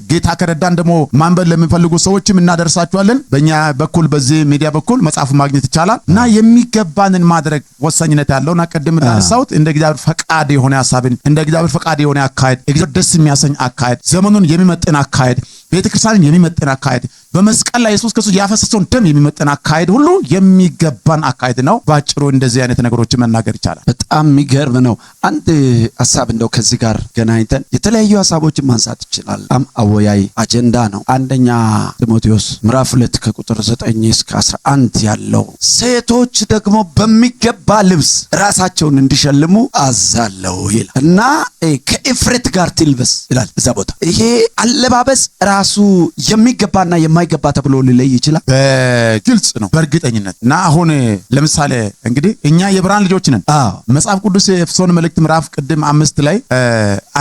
S3: ጌታ ከረዳን ደግሞ ማንበብ ለሚፈልጉ ሰዎችም እናደርሳችኋለን። በእኛ በኩል በዚህ ሚዲያ በኩል መጽሐፉ ማግኘት ይቻላል እና የሚገባንን ማድረግ ወሳኝነት ያለውና ቅድም እንዳነሳሁት እንደ እግዚአብሔር ፈቃድ የሆነ ሐሳብን እንደ እግዚአብሔር ፈቃድ የሆነ አካሄድ እግዚአብሔር ደስ የሚያሰኝ አካሄድ ዘመኑን የሚመጥን አካሄድ ቤተክርስቲያንን የሚመጥን አካሄድ በመስቀል ላይ ኢየሱስ ክርስቶስ ያፈሰሰውን ደም የሚመጥን አካሄድ ሁሉ የሚገባን አካሄድ ነው። ባጭሩ እንደዚህ አይነት ነገሮችን መናገር ይቻላል።
S1: በጣም የሚገርም ነው። አንድ ሐሳብ እንደው ከዚህ ጋር ገናኝተን የተለያዩ ሐሳቦችን ማንሳት ይችላል። በጣም አወያይ አጀንዳ ነው። አንደኛ ጢሞቴዎስ ምዕራፍ 2 ከቁጥር 9 እስከ 11 ያለው ሴቶች ደግሞ በሚገባ ልብስ ራሳቸውን እንዲሸልሙ አዛለው ይላል እና ከእፍረት ጋር ትልበስ ይላል እዛ ቦታ። ይሄ አለባበስ ራሱ የሚገባና የማይገባ ተብሎ ሊለይ ይችላል።
S3: በግልጽ ነው በእርግጠኝነት እና አሁን ለምሳሌ እንግዲህ እኛ የብርሃን ልጆች ነን። መጽሐፍ ቅዱስ ኤፌሶን መልእክት ምዕራፍ ቅድም 5 ላይ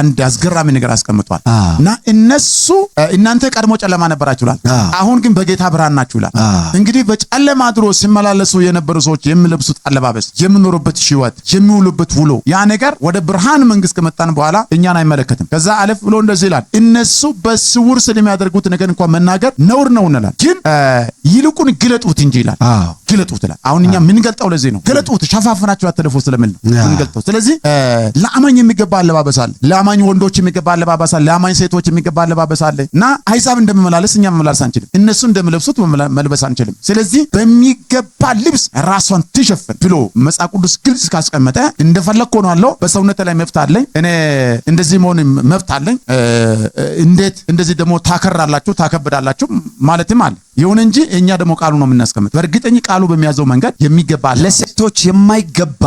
S3: አንድ አስገራሚ ነገር አስቀምጧል እና እነሱ እናንተ ቀድሞ ጨለማ ነበራችሁ ይላል፣ አሁን ግን በጌታ ብርሃን ናችሁ ይላል። እንግዲህ በጨለማ ድሮ ሲመላለሱ የነበሩ ሰዎች የሚለብሱት አለባበስ፣ የሚኖሩበት ሕይወት፣ የሚውሉበት ውሎ ያ ነገር ወደ ብርሃን መንግስት ከመጣን በኋላ እኛን አይመለከትም። ከዛ አለፍ ብሎ እንደዚህ ይላል፣ እነሱ በስውር ስለሚያደርጉት ነገር እንኳን መናገር ነውር ነው እንላለን፣ ግን ይልቁን ግለጡት እንጂ ይላል። ግለጡት ይላል። አሁን እኛ ምን ገልጠው ለዚህ ነው ግለጡት፣ ሸፋፍናችሁ አትለፉ ስለምን ነው ምን ገልጠው። ስለዚህ ለአማኝ የሚገባ አለባበስ አለ፣ ለአማኝ ወንዶች የሚገባ አለባበስ አለ፣ ለአማኝ ሴቶች የሚገባ አለባበስ አለ እና ሐሳብ እንደምመላለስ እኛ መመላለስ አንችልም፣ እነሱ እንደሚለብሱት መልበስ አንችልም። ስለዚህ በሚገባ ልብስ ራሷን ትሸፍን ብሎ መጽሐፍ ቅዱስ ግልጽ ካስቀመጠ እንደፈለኩ ሆናለሁ፣ በሰውነት ላይ መብት አለኝ፣ እኔ እንደዚህ መሆን መብት አለኝ፣ እንዴት እንደዚህ ደግሞ ታከራላችሁ ታከብዳላችሁ ማለትም አለ። ይሁን እንጂ እኛ ደግሞ ቃሉ ነው የምናስቀምጥ። በእርግጠኝ ቃሉ በሚያዘው መንገድ የሚገባ
S1: ለሴቶች የማይገባ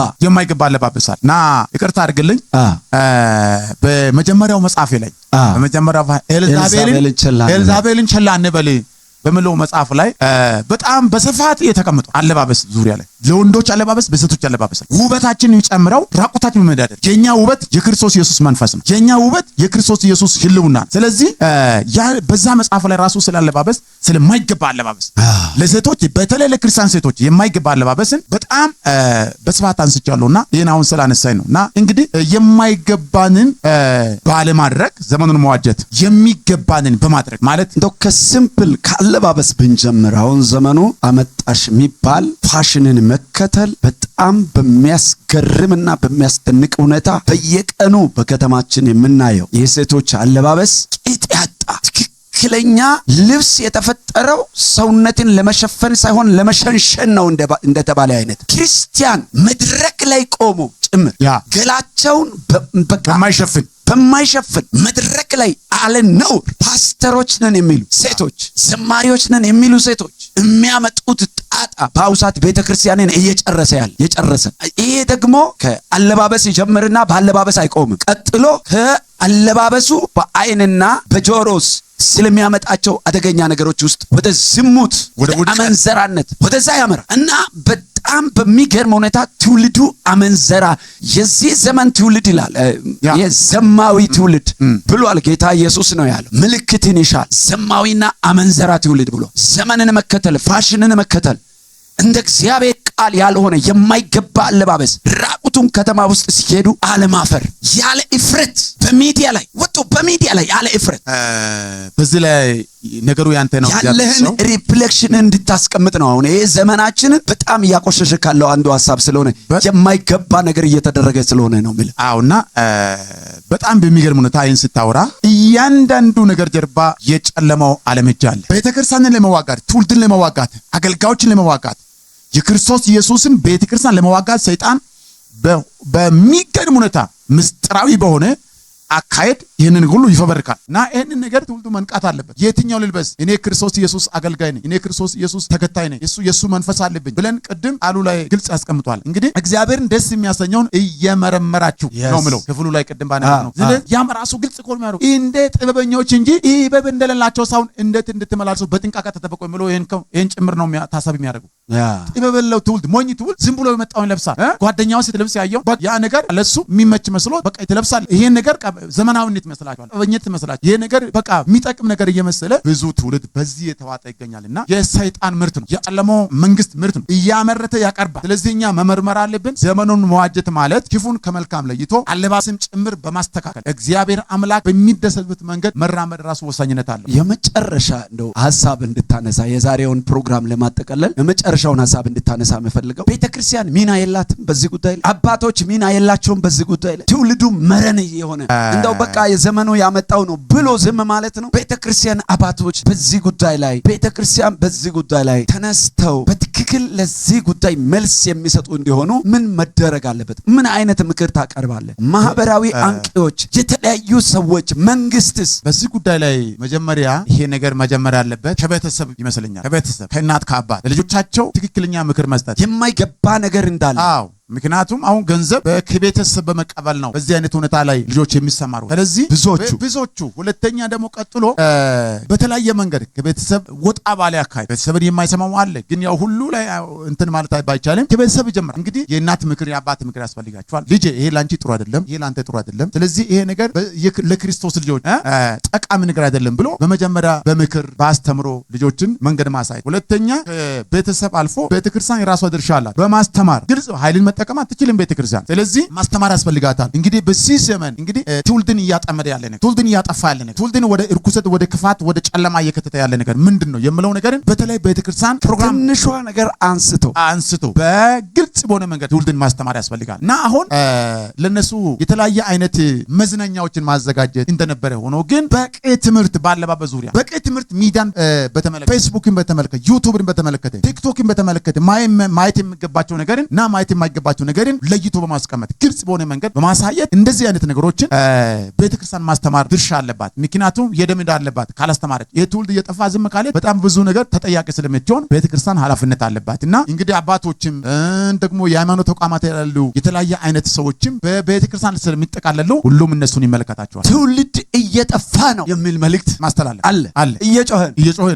S3: አለባበሳል እና ይቅርታ አድርግልኝ በመጀመሪያው መጽሐፌ ላይ በመጀመሪያው ኤልዛቤልን ቸላ አንበል በሚለው መጽሐፍ ላይ በጣም በስፋት የተቀመጠው አለባበስ ዙሪያ ላይ ለወንዶች አለባበስ በሴቶች አለባበስ ውበታችንን ይጨምረው ራቁታችን መዳደር የኛ ውበት የክርስቶስ ኢየሱስ መንፈስ ነው። የኛ ውበት የክርስቶስ ኢየሱስ ህልውና። ስለዚህ ያ በዛ መጽሐፍ ላይ ራሱ ስለ አለባበስ ስለማይገባ አለባበስ ለሴቶች በተለይ ለክርስቲያን ሴቶች የማይገባ አለባበስን በጣም በስፋት አንስቻለሁና ይሄን አሁን ስላነሳኝ ነውና እንግዲህ የማይገባንን ባለማድረግ ዘመኑን መዋጀት የሚገባንን በማድረግ ማለት
S1: እንደው ከሲምፕል አለባበስ ብንጀምር አሁን ዘመኑ አመጣሽ የሚባል ፋሽንን መከተል በጣም በሚያስገርምና በሚያስደንቅ ሁኔታ በየቀኑ በከተማችን የምናየው የሴቶች አለባበስ ቂጥ ያጣ ትክክለኛ ልብስ የተፈጠረው ሰውነትን ለመሸፈን ሳይሆን ለመሸንሸን ነው እንደተባለ አይነት ክርስቲያን መድረክ ላይ ቆሞ ጭምር ገላቸውን በማይሸፍን መድረክ ላይ አለ ነው ፓስተሮች ነን የሚሉ ሴቶች፣ ዘማሪዎች ነን የሚሉ ሴቶች የሚያመጡት ጣጣ በአውሳት ቤተክርስቲያንን እየጨረሰ ይሄ ደግሞ ከአለባበስ ይጀምርና በአለባበስ አይቆምም። ቀጥሎ ከአለባበሱ በአይንና በጆሮስ ስለሚያመጣቸው አደገኛ ነገሮች ውስጥ ወደ ዝሙት፣ ወደ አመንዘራነት ወደዛ ያመራ እና በጣም በሚገርም ሁኔታ ትውልዱ አመንዘራ የዚህ ዘመን ትውልድ ይላል። የዘማዊ ትውልድ ብሏል ጌታ ኢየሱስ ነው ያለው። ምልክትን ይሻል ዘማዊና አመንዘራ ትውልድ ብሎ ዘመንን መከተል ፋሽንን መከተል እንደ እግዚአብሔር ቃል ያልሆነ የማይገባ አለባበስ ራቁቱን ከተማ ውስጥ ሲሄዱ አለማፈር ያለ እፍረት በሚዲያ ላይ ያለ እፍረት
S3: በዚህ ላይ ነገሩ ያንተ ነው
S1: ያለህን ሪፍሌክሽን እንድታስቀምጥ ነው። አሁን ይሄ ዘመናችንን በጣም እያቆሸሸ ካለው አንዱ ሐሳብ ስለሆነ የማይገባ ነገር እየተደረገ ስለሆነ ነው የሚል
S3: አውና በጣም በሚገርም ሁኔታ አይን ስታወራ እያንዳንዱ ነገር ጀርባ የጨለማው ዓለም እጅ አለ። ቤተክርስቲያንን ለመዋጋት ትውልድን ለመዋጋት አገልጋዮችን ለመዋጋት የክርስቶስ ኢየሱስን ቤተክርስቲያን ለመዋጋት ሰይጣን በሚገርም ሁኔታ ምስጢራዊ በሆነ አካሄድ ይህንን ሁሉ ይፈበርካል። እና ይህንን ነገር ትውልዱ መንቃት አለበት። የትኛው ልልበስ? እኔ ክርስቶስ ኢየሱስ አገልጋይ ነኝ፣ እኔ ክርስቶስ ኢየሱስ ተከታይ ነኝ፣ የሱ መንፈስ አለብኝ ብለን ቅድም ቃሉ ላይ ግልጽ ያስቀምጧል። እንግዲህ እግዚአብሔርን ደስ የሚያሰኘውን እየመረመራችሁ ነው ምለው ክፍሉ ላይ ቅድም ባነገር ነው። ስለዚህ ያም ራሱ ግልጽ ኮል የሚያደርጉ እንደ ጥበበኞች እንጂ ጥበብ እንደሌላቸው ሳይሆን እንዴት እንድትመላለሱ በጥንቃቄ ተጠብቁ የሚለው ይሄን ጭምር ነው ታሳቢ የሚያደርጉ። ጥበብ የሌለው ትውልድ ሞኝ ትውልድ ዝም ብሎ የመጣውን ይለብሳል። ጓደኛው ስትለብስ ያየው ያ ነገር ለሱ የሚመች መስሎ በቃ ይተለብሳል። ይሄን ነገር ዘመናዊነት ይመስላችኋል፣ ጥበበኝነት ይመስላችኋል። ይሄ ነገር በቃ የሚጠቅም ነገር እየመሰለ ብዙ ትውልድ በዚህ የተዋጠ ይገኛልና የሰይጣን ምርት ነው፣ የጨለማው መንግስት ምርት ነው፣ እያመረተ ያቀርባል። ስለዚህ እኛ መመርመር አለብን። ዘመኑን መዋጀት ማለት ክፉን ከመልካም ለይቶ አለባበስም ጭምር በማስተካከል እግዚአብሔር አምላክ በሚደሰትበት መንገድ መራመድ ራሱ ወሳኝነት አለው።
S1: የመጨረሻ እንደው ሐሳብ እንድታነሳ የዛሬውን ፕሮግራም ለማጠቃለል የመጨረሻውን ሐሳብ እንድታነሳ የምፈልገው ቤተክርስቲያን ሚና የላትም በዚህ ጉዳይ ላይ፣ አባቶች ሚና የላቸውም በዚህ ጉዳይ ላይ። ትውልዱ መረን የሆነ እንደው በቃ የዘመኑ ያመጣው ነው ብሎ ዝም ማለት ነው። ቤተክርስቲያን አባቶች በዚህ ጉዳይ ላይ ቤተክርስቲያን በዚህ ጉዳይ ላይ ተነስተው በትክክል ለዚህ ጉዳይ መልስ የሚሰጡ እንዲሆኑ ምን መደረግ አለበት? ምን አይነት ምክር ታቀርባለህ? ማህበራዊ አንቂዎች፣ የተለያዩ ሰዎች፣ መንግስትስ በዚህ
S3: ጉዳይ ላይ መጀመሪያ ይሄ ነገር መጀመሪያ ያለበት ከቤተሰብ ይመስለኛል። ከቤተሰብ ከእናት ከአባት ለልጆቻቸው ትክክለኛ ምክር መስጠት
S1: የማይገባ ነገር እንዳለ
S3: ምክንያቱም አሁን ገንዘብ ከቤተሰብ በመቀበል ነው በዚህ አይነት ሁኔታ ላይ ልጆች የሚሰማሩ። ስለዚህ ብዙዎቹ ሁለተኛ ደግሞ ቀጥሎ በተለያየ መንገድ ከቤተሰብ ወጣ ባለ አካባቢ ቤተሰብን የማይሰማው አለ። ግን ያው ሁሉ ላይ እንትን ማለት ባይቻልም ከቤተሰብ ይጀምራል። እንግዲህ የእናት ምክር የአባት ምክር ያስፈልጋቸዋል። ልጄ ይሄ ላንቺ ጥሩ አይደለም፣ ይሄ ላንተ ጥሩ አይደለም፣ ስለዚህ ይሄ ነገር ለክርስቶስ ልጆች ጠቃሚ ነገር አይደለም ብሎ በመጀመሪያ በምክር በአስተምሮ ልጆችን መንገድ ማሳየት። ሁለተኛ ቤተሰብ አልፎ ቤተክርስቲያን የራሷ ድርሻ አላት በማስተማር ግልጽ ኃይልን መጠቀም አትችልም ቤተክርስቲያን። ስለዚህ ማስተማር ያስፈልጋታል። እንግዲህ በዚህ ዘመን እንግዲህ ትውልድን እያጠመደ ያለ ነገር፣ ትውልድን እያጠፋ ያለ ነገር፣ ትውልድን ወደ እርኩሰት፣ ወደ ክፋት፣ ወደ ጨለማ እየከተተ ያለ ነገር ምንድነው የምለው ነገርን በተለይ ቤተክርስቲያን ፕሮግራም
S1: ትንሿ ነገር አንስቶ
S3: በግልጽ በሆነ መንገድ ትውልድን ማስተማር ያስፈልጋል። እና አሁን ለነሱ የተለያየ አይነት መዝናኛዎችን ማዘጋጀት እንደነበረ ሆኖ ግን በቂ ትምህርት ባለባበስ ዙሪያ በቂ ትምህርት ሚዲያን በተመለከተ ፌስቡክን በተመለከተ ዩቲዩብን በተመለከተ ቲክቶክን በተመለከተ ማየት የሚገባቸው ነገርን እና ማየት የማይገባቸው ነገርን ለይቶ በማስቀመጥ ግልጽ በሆነ መንገድ በማሳየት እንደዚህ አይነት ነገሮችን ቤተክርስቲያን ማስተማር ድርሻ አለባት። ምክንያቱም የደም ዕዳ አለባት ካላስተማረች። የትውልድ እየጠፋ ዝም ካለ በጣም ብዙ ነገር ተጠያቂ ስለምትሆን ቤተክርስቲያን ኃላፊነት አለባት። እና እንግዲህ አባቶችም ደግሞ የሃይማኖት ተቋማት ያሉ የተለያየ አይነት ሰዎችም በቤተክርስቲያን ስለሚጠቃለሉ ሁሉም እነሱን ይመለከታቸዋል።
S1: ትውልድ እየጠፋ ነው የሚል መልእክት
S3: ማስተላለፍ
S1: አለ። እየጮኸ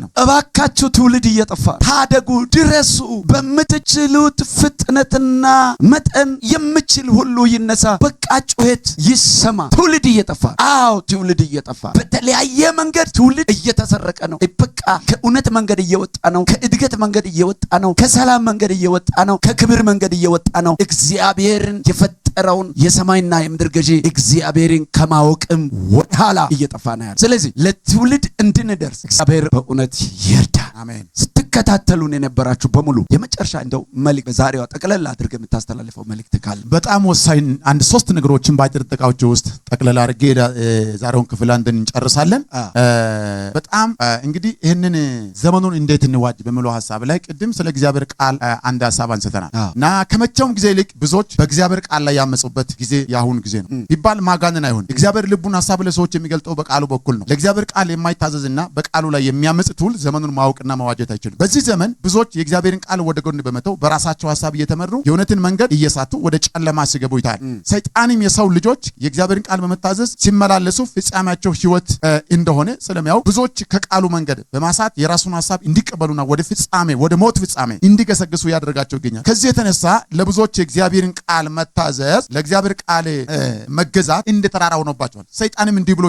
S1: ነው። እባካችሁ ትውልድ እየጠፋ ታደጉ፣ ድረሱ። በምትችሉት ፍጥነትና መጠን የምችል ሁሉ ይነሳ። በቃ ጩኸት ይሰማ። ትውልድ እየጠፋ ትውልድ እየጠፋ በተለያየ መንገድ ትውልድ እየተሰረቀ ነው። በቃ ከእውነት መንገድ እየወጣ ነው። ከእድገት መንገድ እየወጣ ነው። ከሰላም መንገድ እየወጣ ነው። ከክብር መንገድ እየወጣ ነው። እግዚአብሔርን የፈጠረውን የሰማይና የምድር ገዢ እግዚአብሔርን ከማወቅም ወደኋላ እየጠፋ ነው ያለው። ስለዚህ ለትውልድ እንድንደርስ እግዚአብሔር በእውነት ይርዳ።
S3: አሜን።
S1: ስትከታተሉን የነበራችሁ በሙሉ የመጨረሻ እንደው መልእክት በዛሬዋ ጠቅለል አድርገህ የምታስተላልፈው መልእክት ካለ?
S3: በጣም ወሳኝ አንድ 3 ነገሮችን በአጭር ደቂቃዎች ውስጥ ጠቅለል አድርጌ ዛሬውን ክፍል አንድን እንጨርሳለን። በጣም እንግዲህ ይህንን ዘመኑን እንዴት እንዋጅ በሚለው ሐሳብ ላይ ቅድም ስለ እግዚአብሔር ቃል አንድ ሐሳብ አንስተናል እና ከመቼውም ጊዜ ይልቅ ብዙዎች በእግዚአብሔር ቃል ላይ ያመጹበት ጊዜ የአሁን ጊዜ ነው ቢባል ማጋነን አይሆን። እግዚአብሔር ልቡን ሐሳብ ለሰዎች የሚገልጠው በቃሉ በኩል ነው። ለእግዚአብሔር ቃል የማይታዘዝና በቃሉ ላይ የሚያመጽ ትውልድ ዘመኑን ማወቅና መዋጀት አይችልም። በዚህ ዘመን ብዙዎች የእግዚአብሔርን ቃል ወደ ጎን በመተው በራሳቸው ሐሳብ እየተመሩ የእውነትን መንገድ እየሳቱ ወደ ጨለማ ሲገቡ ይታያል። ሰይጣንም የሰው ልጆች የእግዚአብሔርን ቃል በመታዘዝ ሲመላለሱ ፍጻሜያቸው ሕይወት እንደሆነ ስለሚያውቅ ብዙዎች ከቃሉ መንገድ በማሳት የራሱን ሐሳብ እንዲቀበሉና ወደ ፍጻሜ ወደ ሞት ፍጻሜ እንዲገሰግሱ ያደርጋቸው ይገኛል። ከዚህ የተነሳ ለብዙዎች የእግዚአብሔርን ቃል መታዘዝ ለእግዚአብሔር ቃል መገዛት እንደ ተራራ ሆኖባቸዋል። ሰይጣንም እንዲህ ብሎ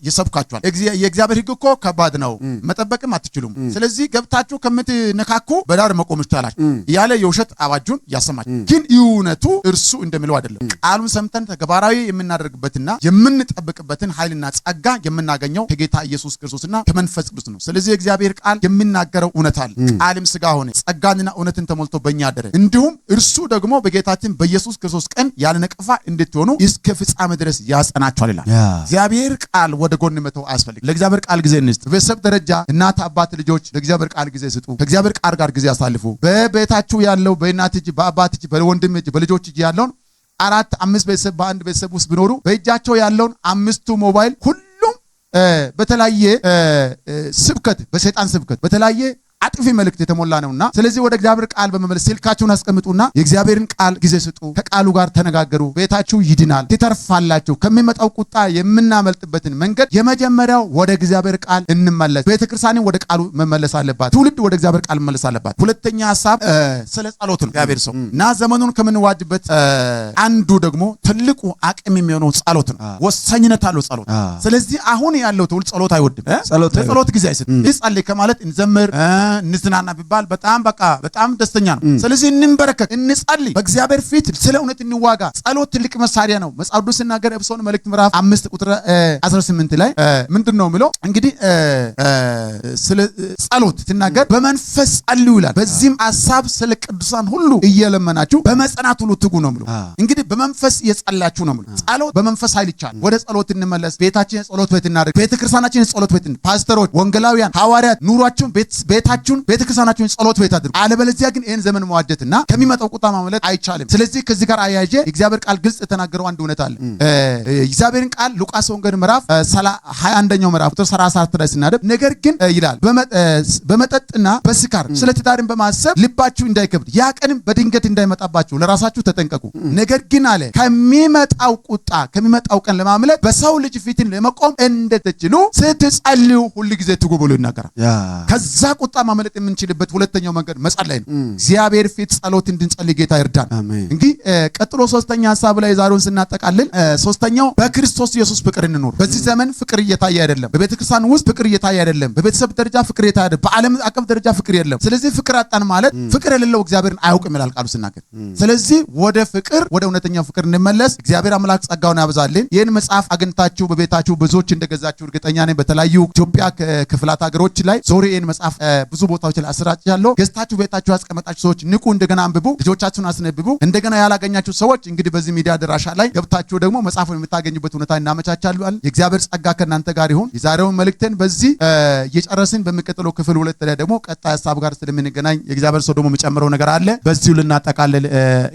S3: ይሰብካቸዋል። የእግዚአብሔር ሕግ እኮ ከባድ ነው፣ መጠበቅም አትችሉም። ስለዚህ ገብታችሁ ከምትነካኩ በዳር መቆም ይቻላል ያለ የውሸት አዋጁን ያሰማች። ግን እውነቱ እርሱ እንደሚለው አይደለም። ቃሉን ሰምተን ተግባራዊ የምናደርግበትና የምንጠብቅበትን ኃይልና ጸጋ የምናገኘው ከጌታ ኢየሱስ ክርስቶስና ከመንፈስ ቅዱስ ነው። ስለዚህ የእግዚአብሔር ቃል የሚናገረው እውነት አለ። ቃልም ሥጋ ሆነ ጸጋንና እውነትን ተሞልቶ በእኛ አደረ። እንዲሁም እርሱ ደግሞ በጌታችን በኢየሱስ ክርስቶስ ቀን ያለ ነቀፋ እንድትሆኑ እስከ ፍጻሜ ድረስ ያጸናችኋል ይላል። እግዚአብሔር ቃል ወደ ጎን መተው አያስፈልግም። ለእግዚአብሔር ቃል ጊዜ እንስጥ። በቤተሰብ ደረጃ እናት አባት ልጆች ለእግዚአብሔር ቃል ጊዜ ስጡ። ከእግዚአብሔር ቃል ጋር ጊዜ አሳልፉ። በቤታችሁ ያለው በእናት እጅ በአባት እጅ በወንድም እጅ በልጆች እጅ ያለውን 4 5 ቤተሰብ በአንድ ቤተሰብ ውስጥ ቢኖሩ በእጃቸው ያለውን 5ቱ ሞባይል ሁሉም በተለያየ ስብከት በሰይጣን ስብከት በተለያየ አጥፊ መልእክት የተሞላ ነውና ስለዚህ ወደ እግዚአብሔር ቃል በመመለስ ስልካችሁን አስቀምጡና የእግዚአብሔርን ቃል ጊዜ ስጡ። ከቃሉ ጋር ተነጋገሩ። ቤታችሁ ይድናል፣ ትተርፋላችሁ። ከሚመጣው ቁጣ የምናመልጥበትን መንገድ የመጀመሪያው ወደ እግዚአብሔር ቃል እንመለስ። ቤተክርስቲያን ወደ ቃሉ መመለስ አለባት። ትውልድ ወደ እግዚአብሔር ቃል መመለስ አለባት። ሁለተኛ ሐሳብ ስለ ጸሎት ነው። እግዚአብሔር ሰው እና ዘመኑን ከምንዋጅበት አንዱ ደግሞ ትልቁ አቅም የሚሆነው ጸሎት ነው። ወሳኝነት አለው ጸሎት። ስለዚህ አሁን ያለው ትውልድ ጸሎት አይወድም። ጸሎት ጊዜ አይሰጥም። ይጸልይ ከማለት እንዘምር እንዝናና ቢባል በጣም ደስተኛ ነው። ስለዚህ እንንበረከክ፣ እንጸልይ፣ በእግዚአብሔር ፊት ስለ እውነት እንዋጋ። ጸሎት ትልቅ መሳሪያ ነው። መጽሐፍ ቅዱስ ሲናገር ኤፌሶን መልእክት ምዕራፍ 5 ቁጥር 18 ላይ ምንድነው የሚለው? እንግዲህ ስለ ጸሎት ሲናገር በመንፈስ ጸልዩ ይላል። በዚህም ሐሳብ ስለ ቅዱሳን ሁሉ እየለመናችሁ በመጽናት ሁሉ ትጉ ነው የሚለው። እንግዲህ በመንፈስ እየጸላችሁ ነው የሚለው። ጸሎት በመንፈስ ኃይል ይቻላል። ወደ ጸሎት እንመለስ። ቤታችን ጸሎት ቤት እናድርግ። ቤተክርስቲያናችን ጸሎት ቤት፣ ፓስተሮች፣ ወንጌላውያን፣ ሐዋርያት ኑሯችሁን ቤተክርስቲያናችሁን ጸሎት ቤት አድርጉ። አለበለዚያ ግን ይህን ዘመን መዋጀትና ከሚመጣው ቁጣ ማምለጥ አይቻልም። ስለዚህ ከዚህ ጋር አያይዤ የእግዚአብሔር ቃል ግልጽ የተናገረው አንድ እውነት አለ። የእግዚአብሔርን ቃል ሉቃስ ወንጌል ምዕራፍ 21ኛው ምዕራፍ ቁጥር 34 ላይ ስናደብ ነገር ግን ይላል በመጠጥና በስካር ስለ ትዳርን በማሰብ ልባችሁ እንዳይከብድ ያ ቀንም በድንገት እንዳይመጣባችሁ ለራሳችሁ ተጠንቀቁ። ነገር ግን አለ ከሚመጣው ቀን ለማምለጥ በሰው ልጅ ፊትን ለመቆም እንደተችሉ ስትጸልዩ ሁሉ ጊዜ ትጉ ብሎ ይናገራል። ከዛ ቁጣ ማምለጥ የምንችልበት ሁለተኛው መንገድ መጸለይ ነው። እግዚአብሔር ፊት ጸሎት እንድንጸልይ ጌታ ይርዳን። እንግዲህ ቀጥሎ ሶስተኛ ሐሳብ ላይ ዛሬውን ስናጠቃልል ሶስተኛው በክርስቶስ ኢየሱስ ፍቅር እንኖር። በዚህ ዘመን ፍቅር እየታየ አይደለም። በቤተክርስቲያን ውስጥ ፍቅር እየታየ አይደለም። በቤተሰብ ደረጃ ፍቅር እየታየ አይደለም። በዓለም አቀፍ ደረጃ ፍቅር የለም። ስለዚህ ፍቅር አጣን ማለት ፍቅር የሌለው እግዚአብሔርን አያውቅም ይላል ቃሉ ሲናገር። ስለዚህ ወደ እውነተኛው ፍቅር እንመለስ። እግዚአብሔር አምላክ ጸጋውን ያብዛልን። ይህን መጽሐፍ አግኝታችሁ በቤታችሁ ብዙዎች እንደገዛችሁ እርግጠኛ ነኝ። በተለያዩ ኢትዮጵያ ክፍላት ሀገሮች ላይ ዞሬ ይህን መጽሐፍ ብዙ ቦታዎች ላይ አስራጭቻለሁ። ገዝታችሁ ቤታችሁ ያስቀመጣችሁ ሰዎች ንቁ፣ እንደገና አንብቡ፣ ልጆቻችሁን አስነብቡ። እንደገና ያላገኛችሁ ሰዎች እንግዲህ በዚህ ሚዲያ ድራሻ ላይ ገብታችሁ ደግሞ መጽሐፉን የምታገኙበት ሁኔታ እናመቻቻለን። የእግዚአብሔር ጸጋ ከእናንተ ጋር ይሁን። የዛሬውን መልእክትን በዚህ እየጨረስን በሚቀጥለው ክፍል 2 ላይ ደግሞ ቀጣይ ሐሳብ ጋር ስለምንገናኝ የእግዚአብሔር ሰው ደግሞ የሚጨምረው ነገር አለ። በዚሁ ልናጠቃልል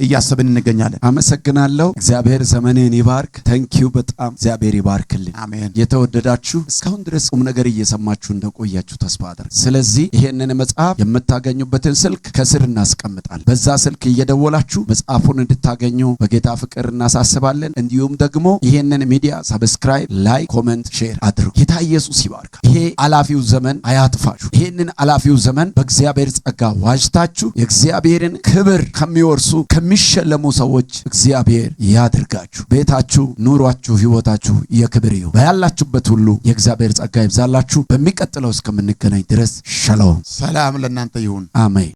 S3: እያሰብን እንገኛለን።
S1: አመሰግናለሁ። እግዚአብሔር ዘመንን ይባርክ። ታንኪዩ በጣም እግዚአብሔር ይባርክልን።
S3: አሜን።
S1: የተወደዳችሁ እስካሁን ድረስ ቁም ነገር እየሰማችሁ እንደቆያችሁ ተስፋ አደርጋለሁ። ስለዚህ ይሄንን መጽሐፍ የምታገኙበትን ስልክ ከስር እናስቀምጣለን። በዛ ስልክ እየደወላችሁ መጽሐፉን እንድታገኙ በጌታ ፍቅር እናሳስባለን። እንዲሁም ደግሞ ይሄንን ሚዲያ ሰብስክራይብ፣ ላይክ፣ ኮሜንት፣ ሼር አድርጉ። ጌታ ኢየሱስ ይባርክ። ይሄ አላፊው ዘመን አያጥፋችሁ። ይሄንን አላፊው ዘመን በእግዚአብሔር ጸጋ ዋጅታችሁ የእግዚአብሔርን ክብር ከሚወርሱ ከሚሸለሙ ሰዎች እግዚአብሔር ያድርጋችሁ። ቤታችሁ፣ ኑሯችሁ፣ ህይወታችሁ የክብር ይሁን። በያላችሁበት ሁሉ የእግዚአብሔር ጸጋ ይብዛላችሁ። በሚቀጥለው እስከምንገናኝ ድረስ ሻሎም፣
S3: ሰላም ለእናንተ ይሁን።
S1: አሜን።